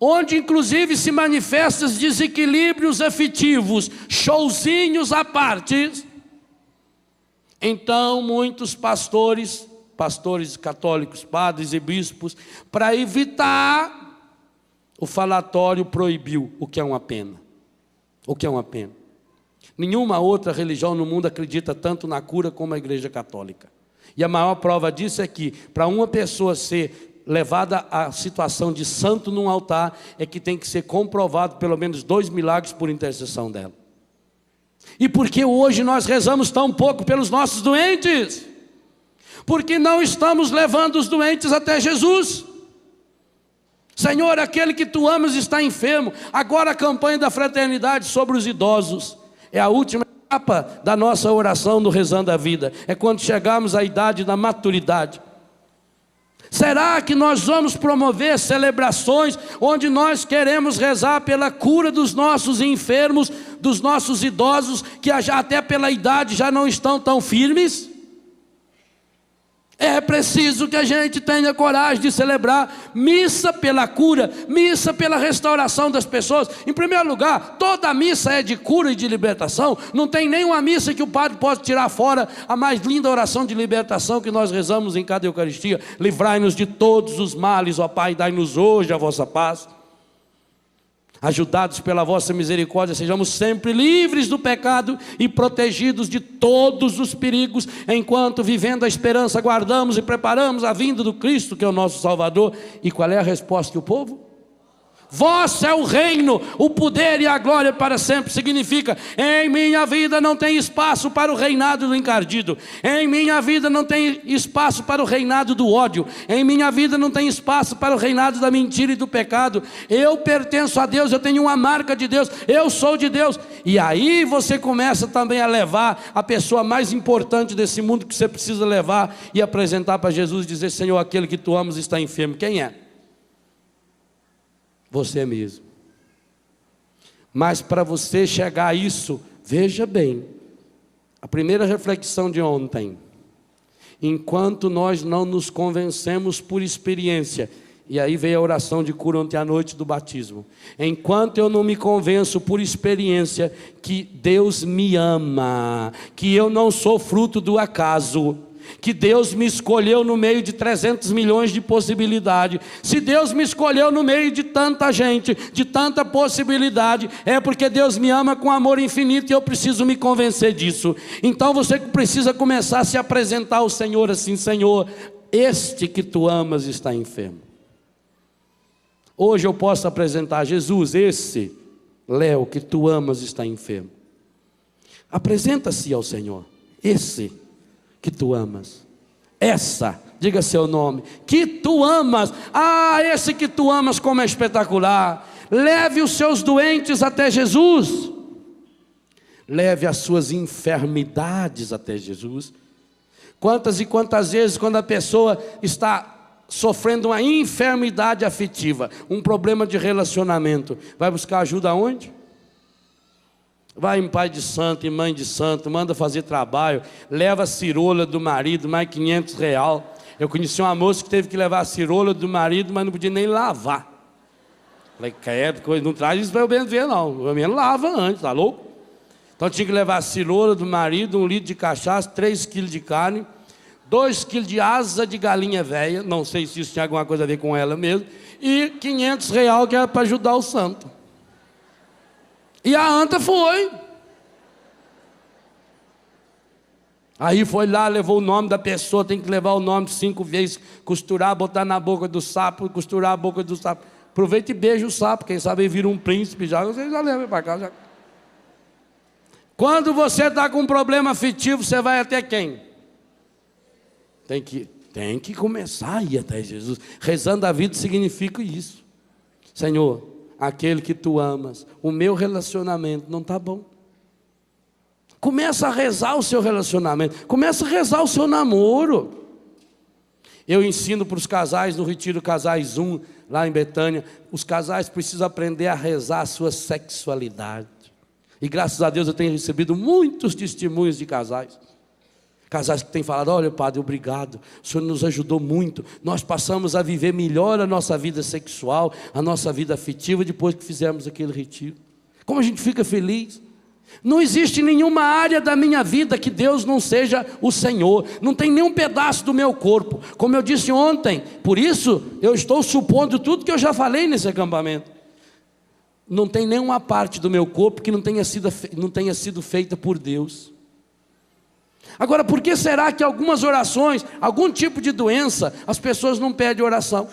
onde inclusive se manifestam os desequilíbrios afetivos, showzinhos à parte. Então muitos pastores católicos, padres e bispos, para evitar o falatório, proibiu, o que é uma pena. O que é uma pena. Nenhuma outra religião no mundo acredita tanto na cura como a Igreja Católica. E a maior prova disso é que, para uma pessoa ser levada à situação de santo num altar, é que tem que ser comprovado pelo menos 2 milagres por intercessão dela. E por que hoje nós rezamos tão pouco pelos nossos doentes? Porque não estamos levando os doentes até Jesus. Senhor, aquele que tu amas está enfermo. Agora a campanha da fraternidade sobre os idosos é a última etapa da nossa oração no Rezando a Vida. É quando chegarmos à idade da maturidade. Será que nós vamos promover celebrações onde nós queremos rezar pela cura dos nossos enfermos, dos nossos idosos, que até pela idade já não estão tão firmes? É preciso que a gente tenha coragem de celebrar missa pela cura, missa pela restauração das pessoas. Em primeiro lugar, toda missa é de cura e de libertação. Não tem nenhuma missa que o padre possa tirar fora a mais linda oração de libertação que nós rezamos em cada Eucaristia: livrai-nos de todos os males, ó Pai, dai-nos hoje a vossa paz. Ajudados pela vossa misericórdia, sejamos sempre livres do pecado e protegidos de todos os perigos, enquanto, vivendo a esperança, aguardamos e preparamos a vinda do Cristo, que é o nosso Salvador. E qual é a resposta do povo? Vosso é o reino, o poder e a glória para sempre. Significa: em minha vida não tem espaço para o reinado do encardido, em minha vida não tem espaço para o reinado do ódio, em minha vida não tem espaço para o reinado da mentira e do pecado. Eu pertenço a Deus, eu tenho uma marca de Deus, eu sou de Deus. E aí você começa também a levar a pessoa mais importante desse mundo que você precisa levar e apresentar para Jesus e dizer: Senhor, aquele que tu amas está enfermo. Quem é? Você mesmo. Mas para você chegar a isso, veja bem, a primeira reflexão de ontem: enquanto nós não nos convencemos por experiência, e aí veio a oração de cura ontem à noite do batismo, enquanto eu não me convenço por experiência que Deus me ama, que eu não sou fruto do acaso, que Deus me escolheu no meio de 300 milhões de possibilidades. Se Deus me escolheu no meio de tanta gente, de tanta possibilidade, é porque Deus me ama com amor infinito, e eu preciso me convencer disso. Então você precisa começar a se apresentar ao Senhor assim: Senhor, este que tu amas está enfermo. Hoje eu posso apresentar a Jesus: esse Léo que tu amas está enfermo. Apresenta-se ao Senhor: esse que tu amas essa, diga seu nome, que tu amas. Esse que tu amas, como é espetacular. Leve os seus doentes até Jesus. Leve as suas enfermidades até Jesus. Quantas e quantas vezes, quando a pessoa está sofrendo uma enfermidade afetiva, um problema de relacionamento, vai buscar ajuda aonde? Vai em pai de santo, em mãe de santo, manda fazer trabalho, leva a cirola do marido, mais R$500. Eu conheci uma moça que teve que levar a cirola do marido, mas não podia nem lavar. Falei, quer coisa, não traz isso para eu benzer não, eu menos lava antes, tá louco? Então tinha que levar a cirola do marido, 1 litro de cachaça, 3 quilos de carne, 2 quilos de asa de galinha velha, não sei se isso tinha alguma coisa a ver com ela mesmo, e R$500 que era para ajudar o santo. E a anta foi. Aí foi lá, levou o nome da pessoa, tem que levar o nome 5 vezes, costurar, botar na boca do sapo, costurar a boca do sapo. Aproveita e beija o sapo, quem sabe ele vira um príncipe já, você já leva para casa. Quando você está com um problema afetivo, você vai até quem? Tem que começar a ir até Jesus. Rezando a vida significa isso. Senhor, aquele que tu amas, o meu relacionamento não está bom. Começa a rezar o seu relacionamento, começa a rezar o seu namoro. Eu ensino para os casais, no Retiro Casais 1, lá em Betânia, os casais precisam aprender a rezar a sua sexualidade. E graças a Deus eu tenho recebido muitos testemunhos de casais. Casais que têm falado, olha padre, obrigado, o senhor nos ajudou muito. Nós passamos a viver melhor a nossa vida sexual, a nossa vida afetiva, depois que fizemos aquele retiro. Como a gente fica feliz. Não existe nenhuma área da minha vida que Deus não seja o Senhor. Não tem nenhum pedaço do meu corpo. Como eu disse ontem, por isso eu estou supondo tudo que eu já falei nesse acampamento. Não tem nenhuma parte do meu corpo que não tenha sido feita por Deus. Agora, por que será que algumas orações, algum tipo de doença, as pessoas não pedem oração?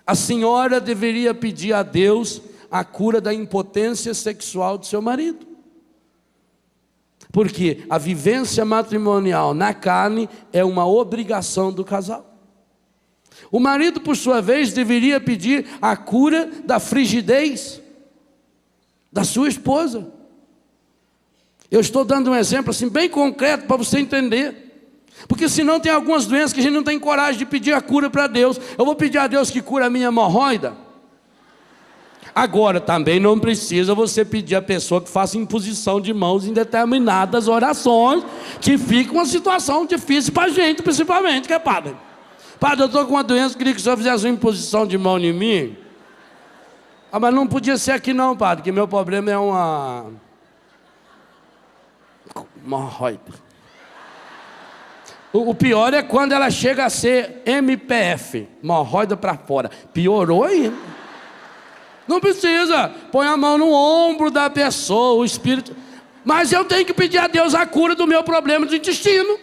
A senhora deveria pedir a Deus a cura da impotência sexual do seu marido. Porque a vivência matrimonial na carne é uma obrigação do casal. O marido, por sua vez, deveria pedir a cura da frigidez da sua esposa. Eu estou dando um exemplo assim bem concreto para você entender. Porque senão tem algumas doenças que a gente não tem coragem de pedir a cura para Deus. Eu vou pedir a Deus que cura a minha hemorroida. Agora também não precisa você pedir a pessoa que faça imposição de mãos em determinadas orações, que fica uma situação difícil para a gente, principalmente, que é padre. Padre, eu estou com uma doença, queria que o senhor fizesse uma imposição de mão em mim. Mas não podia ser aqui não, padre, que meu problema é uma hemorroida. O pior é quando ela chega a ser MPF, hemorroida para fora. Piorou ainda. Não precisa, põe a mão no ombro da pessoa, o Espírito. Mas eu tenho que pedir a Deus a cura do meu problema do intestino.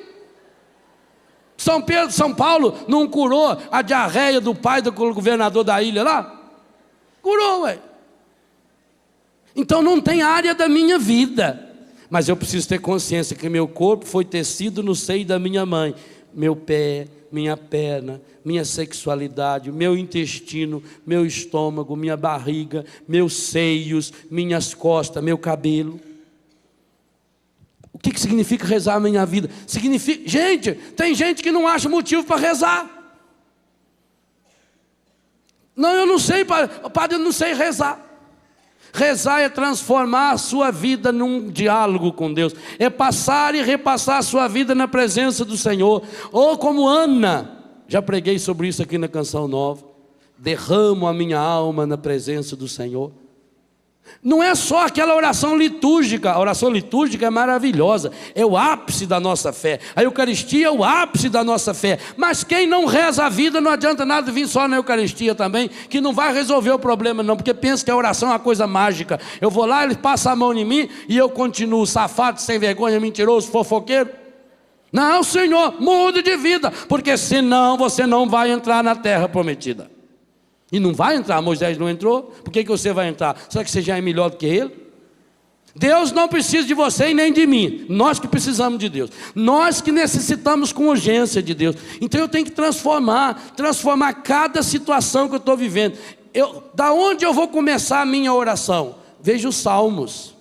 São Paulo não curou a diarreia do pai do governador da ilha lá? Curou, ué. Então não tem área da minha vida. Mas eu preciso ter consciência que meu corpo foi tecido no seio da minha mãe. Meu pé, minha perna, minha sexualidade, meu intestino, meu estômago, minha barriga, meus seios, minhas costas, meu cabelo. O que significa rezar a minha vida? Significa, gente, tem gente que não acha motivo para rezar. Não, eu não sei, padre, eu não sei rezar. Rezar é transformar a sua vida num diálogo com Deus. É passar e repassar a sua vida na presença do Senhor. Ou como Ana, já preguei sobre isso aqui na Canção Nova. Derramo a minha alma na presença do Senhor. Não é só aquela oração litúrgica. A oração litúrgica é maravilhosa, é o ápice da nossa fé. A Eucaristia é o ápice da nossa fé. Mas quem não reza a vida, não adianta nada vir só na Eucaristia também, que não vai resolver o problema não, porque pensa que a oração é uma coisa mágica. Eu vou lá, ele passa a mão em mim e eu continuo safado, sem vergonha, mentiroso, fofoqueiro. Não, Senhor, mude de vida, porque senão você não vai entrar na terra prometida. E não vai entrar, Moisés não entrou, por que você vai entrar? Será que você já é melhor do que ele? Deus não precisa de você e nem de mim. Nós que precisamos de Deus. Nós que necessitamos com urgência de Deus. Então eu tenho que transformar cada situação que eu estou vivendo. Da onde eu vou começar a minha oração? Veja os Salmos.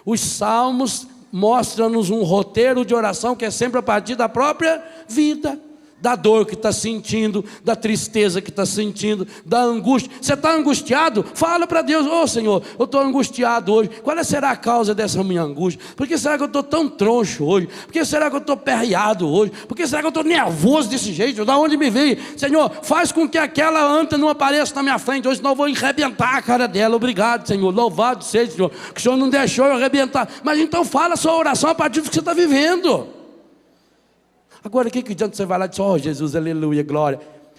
Os Salmos mostram-nos um roteiro de oração que é sempre a partir da própria vida. Da dor que está sentindo, da tristeza que está sentindo, da angústia. Você está angustiado? Fala para Deus: ô Senhor, eu estou angustiado hoje. Qual será a causa dessa minha angústia? Por que será que eu estou tão troncho hoje? Por que será que eu estou perreado hoje? Por que será que eu estou nervoso desse jeito? Da onde me veio? Senhor, faz com que aquela anta não apareça na minha frente hoje, senão eu vou arrebentar a cara dela. Obrigado, Senhor, louvado seja, Senhor, que o Senhor não deixou eu arrebentar. Mas então fala a sua oração a partir do que você está vivendo. Agora, o que adianta você vai lá e diz: oh Jesus, aleluia, glória.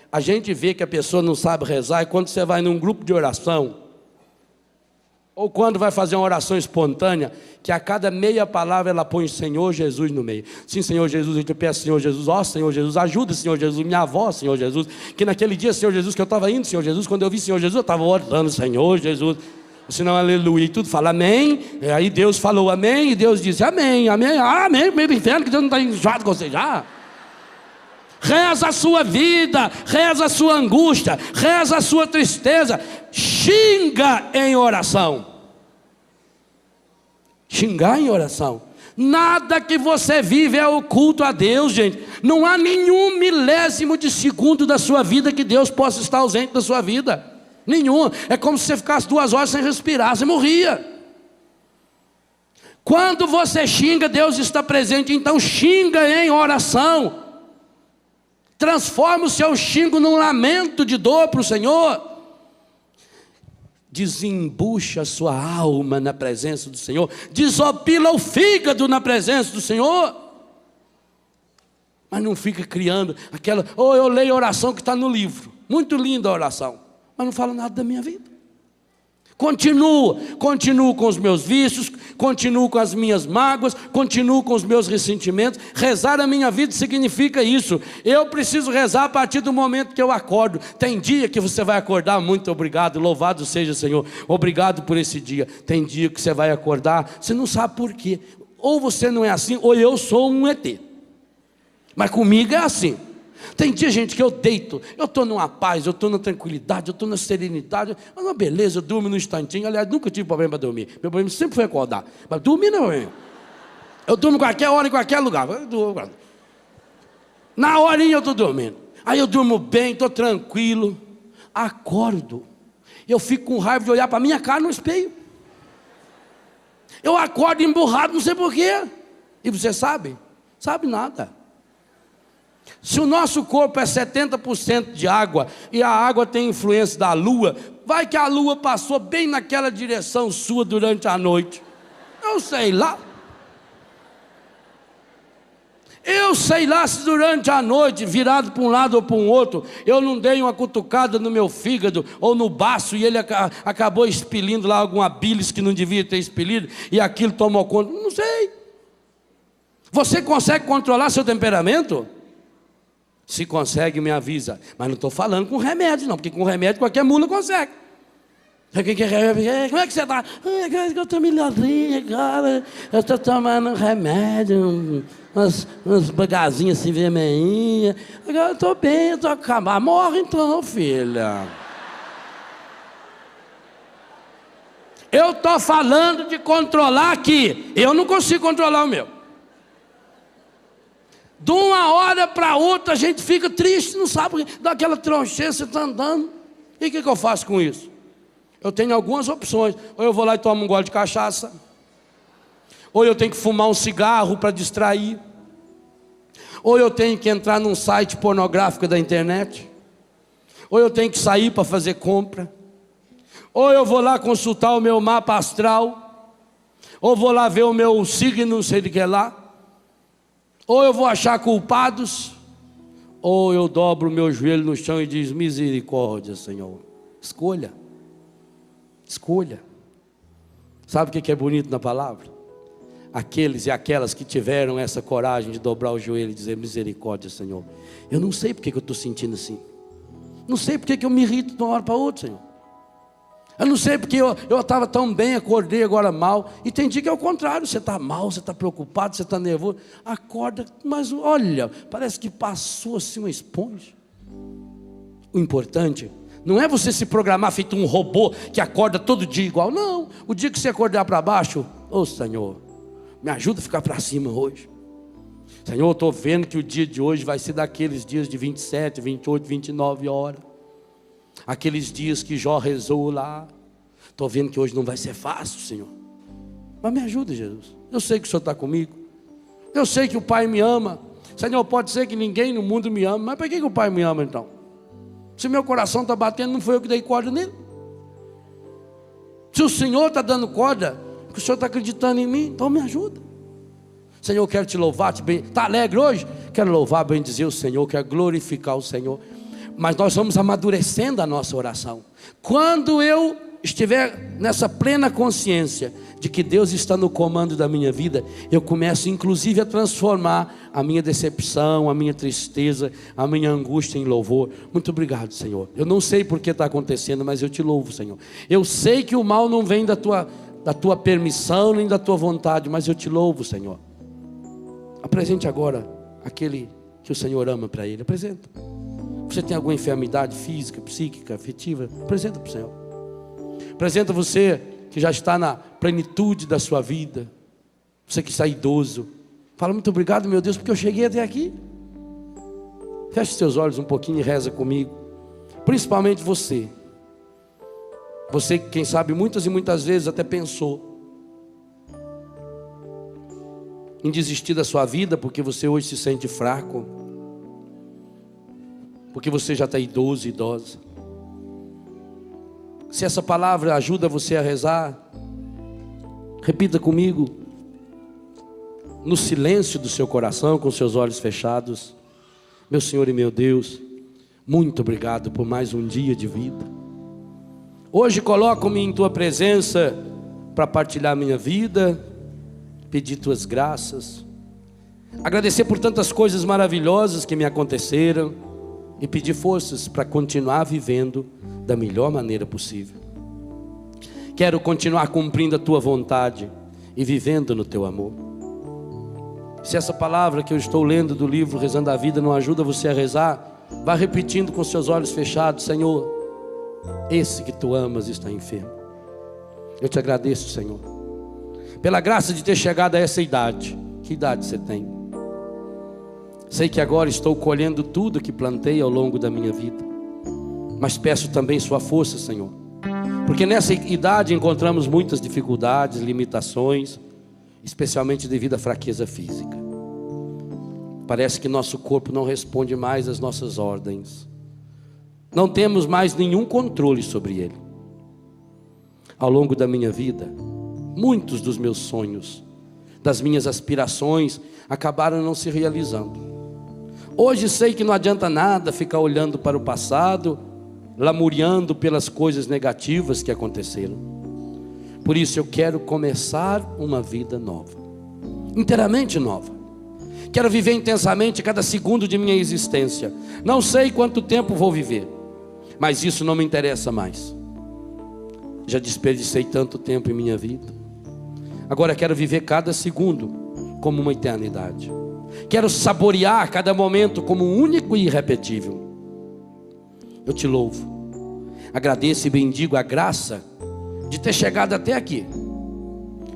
A gente vê que a pessoa não sabe rezar, e quando você vai num grupo de oração, ou quando vai fazer uma oração espontânea, que a cada meia palavra ela põe Senhor Jesus no meio. Sim, Senhor Jesus, eu te peço, Senhor Jesus, ó Senhor Jesus, ajuda, Senhor Jesus, minha avó, Senhor Jesus, que naquele dia, Senhor Jesus, que eu estava indo, Senhor Jesus, quando eu vi Senhor Jesus, eu estava orando, Senhor Jesus, senão aleluia, e tudo fala amém. E aí Deus falou amém, e Deus disse amém, amém, amém, meio do inferno, que Deus não está enjoado com você já. Reza a sua vida, reza a sua angústia, reza a sua tristeza, xinga em oração. Xingar em oração. Nada que você vive é oculto a Deus, gente. Não há nenhum milésimo de segundo da sua vida que Deus possa estar ausente da sua vida. Nenhum. É como se você ficasse 2 horas sem respirar, você morria. Quando você xinga, Deus está presente. Então xinga em oração. Transforma o seu xingo num lamento de dor para o Senhor. Desembucha a sua alma na presença do Senhor. Desopila o fígado na presença do Senhor. Mas não fica criando aquela... eu leio a oração que está no livro. Muito linda a oração. Mas não fala nada da minha vida. Continuo com os meus vícios, continuo com as minhas mágoas, continuo com os meus ressentimentos. Rezar a minha vida significa isso. Eu preciso rezar a partir do momento que eu acordo. Tem dia que você vai acordar, muito obrigado, louvado seja Senhor, obrigado por esse dia. Tem dia que você vai acordar, você não sabe por quê. Ou você não é assim, ou eu sou um ET. Mas comigo é assim. Tem dia, gente, que eu deito, eu estou numa paz, eu estou na tranquilidade, eu estou na serenidade, uma beleza, eu durmo num instantinho. Aliás, nunca tive problema para dormir. Meu problema sempre foi acordar, mas dormir não é. Eu durmo qualquer hora, em qualquer lugar. Na horinha eu estou dormindo. Aí eu durmo bem, estou tranquilo. Acordo, eu fico com raiva de olhar para a minha cara no espelho. Eu acordo emburrado, não sei porquê. E você sabe? Sabe nada. Se o nosso corpo é 70% de água e a água tem influência da lua, vai que a lua passou bem naquela direção sua durante a noite. Eu sei lá. Eu sei lá se durante a noite, virado para um lado ou para um outro, eu não dei uma cutucada no meu fígado ou no baço e ele acabou expelindo lá alguma bilis que não devia ter expelido e aquilo tomou conta. Não sei. Você consegue controlar seu temperamento? Se consegue, me avisa. Mas não estou falando com remédio, não. Porque com remédio qualquer mula consegue. Como é que você está? Eu estou melhorzinha, cara. Eu estou tomando remédio, umas bagazinhas assim vermelhinhas. Agora eu estou bem, eu estou acabado. Morre então, filha. Eu estou falando de controlar aqui. Eu não consigo controlar o meu. De uma hora para outra a gente fica triste, não sabe, dá aquela troncheira, você está andando. E o que eu faço com isso? Eu tenho algumas opções. Ou eu vou lá e tomo um gole de cachaça, ou eu tenho que fumar um cigarro para distrair, ou eu tenho que entrar num site pornográfico da internet, ou eu tenho que sair para fazer compra, ou eu vou lá consultar o meu mapa astral, ou vou lá ver o meu signo, não sei de que lá. Ou eu vou achar culpados, ou eu dobro o meu joelho no chão e diz: misericórdia, Senhor. Escolha. Escolha. Sabe o que é bonito na palavra? Aqueles e aquelas que tiveram essa coragem de dobrar o joelho e dizer: misericórdia, Senhor. Eu não sei porque eu estou sentindo assim. Não sei porque eu me irrito de uma hora para outra, Senhor. Eu não sei porque eu estava tão bem, acordei agora mal. E tem dia que é o contrário, você está mal, você está preocupado, você está nervoso. Acorda, mas olha, parece que passou assim uma esponja. O importante não é você se programar feito um robô que acorda todo dia igual. Não, o dia que você acordar para baixo, ô Senhor, me ajuda a ficar para cima hoje. Senhor, eu estou vendo que o dia de hoje vai ser daqueles dias de 27, 28, 29 horas. Aqueles dias que Jó rezou lá. Estou vendo que hoje não vai ser fácil, Senhor. Mas me ajuda, Jesus. Eu sei que o Senhor está comigo. Eu sei que o Pai me ama. Senhor, pode ser que ninguém no mundo me ama. Mas por que o Pai me ama então? Se meu coração está batendo, não foi eu que dei corda nele. Se o Senhor está dando corda, porque o Senhor está acreditando em mim, então me ajuda. Senhor, eu quero te louvar, está alegre hoje? Quero louvar, bendizer o Senhor, quero glorificar o Senhor. Mas nós vamos amadurecendo a nossa oração. Quando eu estiver nessa plena consciência de que Deus está no comando da minha vida, eu começo inclusive a transformar a minha decepção, a minha tristeza, a minha angústia em louvor. Muito obrigado, Senhor. Eu não sei por que está acontecendo, mas eu te louvo, Senhor. Eu sei que o mal não vem da tua permissão, nem da tua vontade, mas eu te louvo, Senhor. Apresente agora aquele que o Senhor ama para Ele. Apresenta. Você tem alguma enfermidade física, psíquica, afetiva? Apresenta para o Senhor. Apresenta você que já está na plenitude da sua vida. Você que está idoso. Fala, muito obrigado, meu Deus, porque eu cheguei até aqui. Feche seus olhos um pouquinho e reza comigo. Principalmente você. Você que, quem sabe, muitas e muitas vezes até pensou em desistir da sua vida porque você hoje se sente fraco. Porque você já está idoso, idosa. Se essa palavra ajuda você a rezar, repita comigo, no silêncio do seu coração, com seus olhos fechados. Meu Senhor e meu Deus, muito obrigado por mais um dia de vida. Hoje coloco-me em Tua presença para partilhar minha vida, pedir Tuas graças, agradecer por tantas coisas maravilhosas que me aconteceram e pedir forças para continuar vivendo da melhor maneira possível. Quero continuar cumprindo a Tua vontade e vivendo no Teu amor. Se essa palavra que eu estou lendo do livro Rezando a Vida não ajuda você a rezar, vá repetindo com seus olhos fechados: Senhor, esse que Tu amas está enfermo. Eu te agradeço, Senhor, pela graça de ter chegado a essa idade. Que idade você tem? Sei que agora estou colhendo tudo que plantei ao longo da minha vida, mas peço também Sua força, Senhor, porque nessa idade encontramos muitas dificuldades, limitações, especialmente devido à fraqueza física. Parece que nosso corpo não responde mais às nossas ordens. Não temos mais nenhum controle sobre ele. Ao longo da minha vida, muitos dos meus sonhos, das minhas aspirações, acabaram não se realizando. Hoje sei que não adianta nada ficar olhando para o passado, lamuriando pelas coisas negativas que aconteceram. Por isso eu quero começar uma vida nova, inteiramente nova. Quero viver intensamente cada segundo de minha existência. Não sei quanto tempo vou viver, mas isso não me interessa mais. Já desperdicei tanto tempo em minha vida. Agora quero viver cada segundo como uma eternidade. Quero saborear cada momento como único e irrepetível. Eu te louvo, agradeço e bendigo a graça de ter chegado até aqui.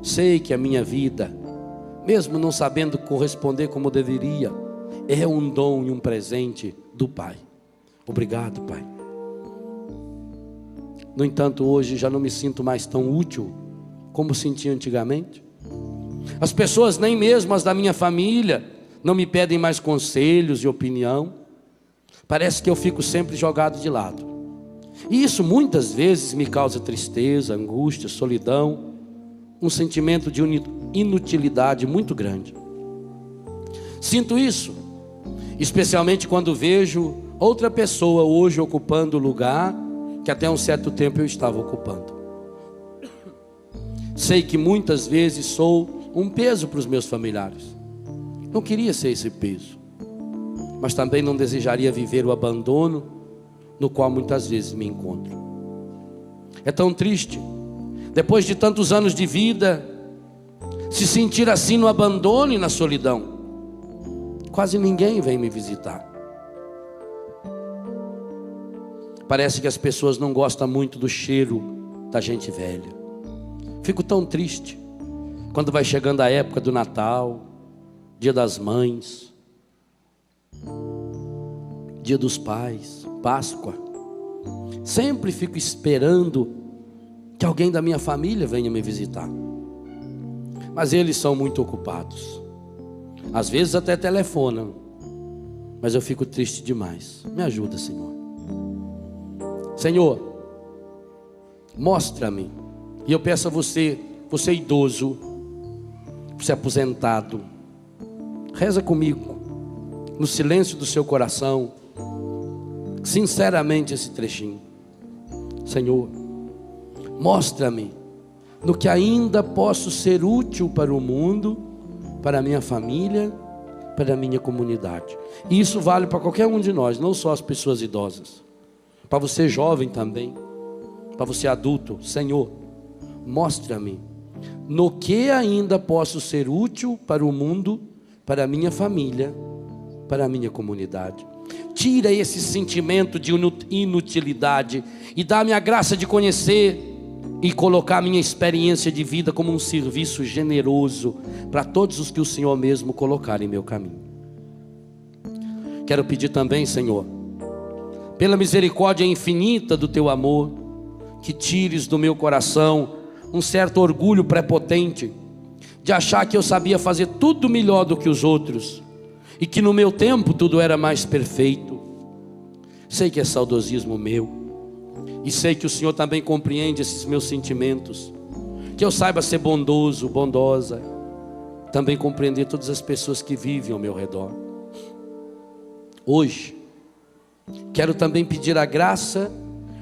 Sei que a minha vida, mesmo não sabendo corresponder como deveria, é um dom e um presente do Pai. Obrigado, Pai. No entanto, hoje já não me sinto mais tão útil como sentia antigamente. As pessoas, nem mesmo as da minha família, não me pedem mais conselhos e opinião. Parece que eu fico sempre jogado de lado. E isso muitas vezes me causa tristeza, angústia, solidão, um sentimento de inutilidade muito grande. Sinto isso, especialmente quando vejo outra pessoa hoje ocupando o lugar que até um certo tempo eu estava ocupando. Sei que muitas vezes sou um peso para os meus familiares. Não queria ser esse peso, mas também não desejaria viver o abandono no qual muitas vezes me encontro. É tão triste, depois de tantos anos de vida, se sentir assim no abandono e na solidão. Quase ninguém vem me visitar. Parece que as pessoas não gostam muito do cheiro da gente velha. Fico tão triste quando vai chegando a época do Natal, Dia das Mães, Dia dos Pais, Páscoa. Sempre fico esperando que alguém da minha família venha me visitar. Mas eles são muito ocupados. Às vezes até telefonam. Mas eu fico triste demais. Me ajuda, Senhor. Senhor, mostra-me. E eu peço a você idoso, você aposentado, reza comigo, no silêncio do seu coração, sinceramente esse trechinho. Senhor, mostra-me no que ainda posso ser útil para o mundo, para a minha família, para a minha comunidade. E isso vale para qualquer um de nós, não só as pessoas idosas. Para você jovem também, para você adulto. Senhor, mostra-me no que ainda posso ser útil para o mundo, para a minha família, para a minha comunidade. Tira esse sentimento de inutilidade e dá-me a graça de conhecer e colocar a minha experiência de vida como um serviço generoso para todos os que o Senhor mesmo colocar em meu caminho. Quero pedir também, Senhor, pela misericórdia infinita do Teu amor, que tires do meu coração um certo orgulho prepotente de achar que eu sabia fazer tudo melhor do que os outros e que no meu tempo tudo era mais perfeito. Sei que é saudosismo meu e sei que o Senhor também compreende esses meus sentimentos, que eu saiba ser bondoso, bondosa, também compreender todas as pessoas que vivem ao meu redor. Hoje quero também pedir a graça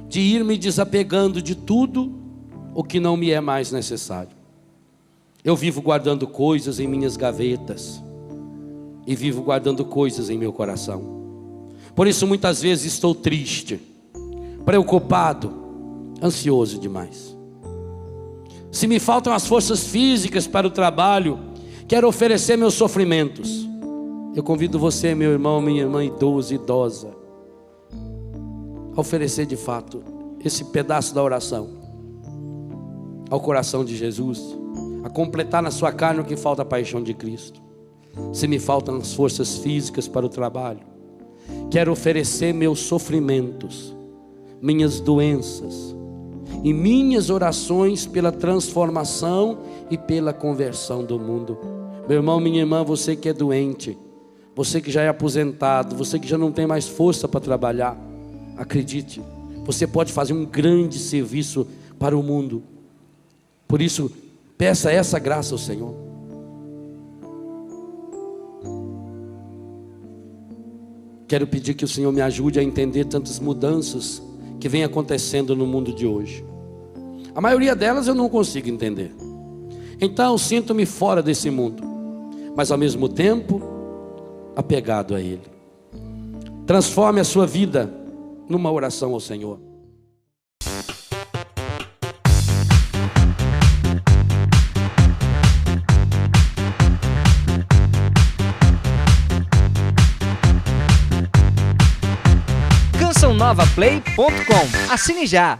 de ir me desapegando de tudo o que não me é mais necessário. Eu vivo guardando coisas em minhas gavetas e vivo guardando coisas em meu coração. Por isso muitas vezes estou triste, preocupado, ansioso demais. Se me faltam as forças físicas para o trabalho, quero oferecer meus sofrimentos. Eu convido você, meu irmão, minha irmã idoso, idosa, a oferecer de fato esse pedaço da oração ao coração de Jesus, a completar na sua carne o que falta a paixão de Cristo. Se me faltam as forças físicas para o trabalho, quero oferecer meus sofrimentos, minhas doenças e minhas orações pela transformação e pela conversão do mundo. Meu irmão, minha irmã, você que é doente, você que já é aposentado, você que já não tem mais força para trabalhar, acredite, você pode fazer um grande serviço para o mundo. Por isso, peça essa graça ao Senhor. Quero pedir que o Senhor me ajude a entender tantas mudanças que vem acontecendo no mundo de hoje. A maioria delas eu não consigo entender. Então sinto-me fora desse mundo, mas ao mesmo tempo apegado a Ele. Transforme a sua vida numa oração ao Senhor. CançãoNovaPlay.com. Assine já!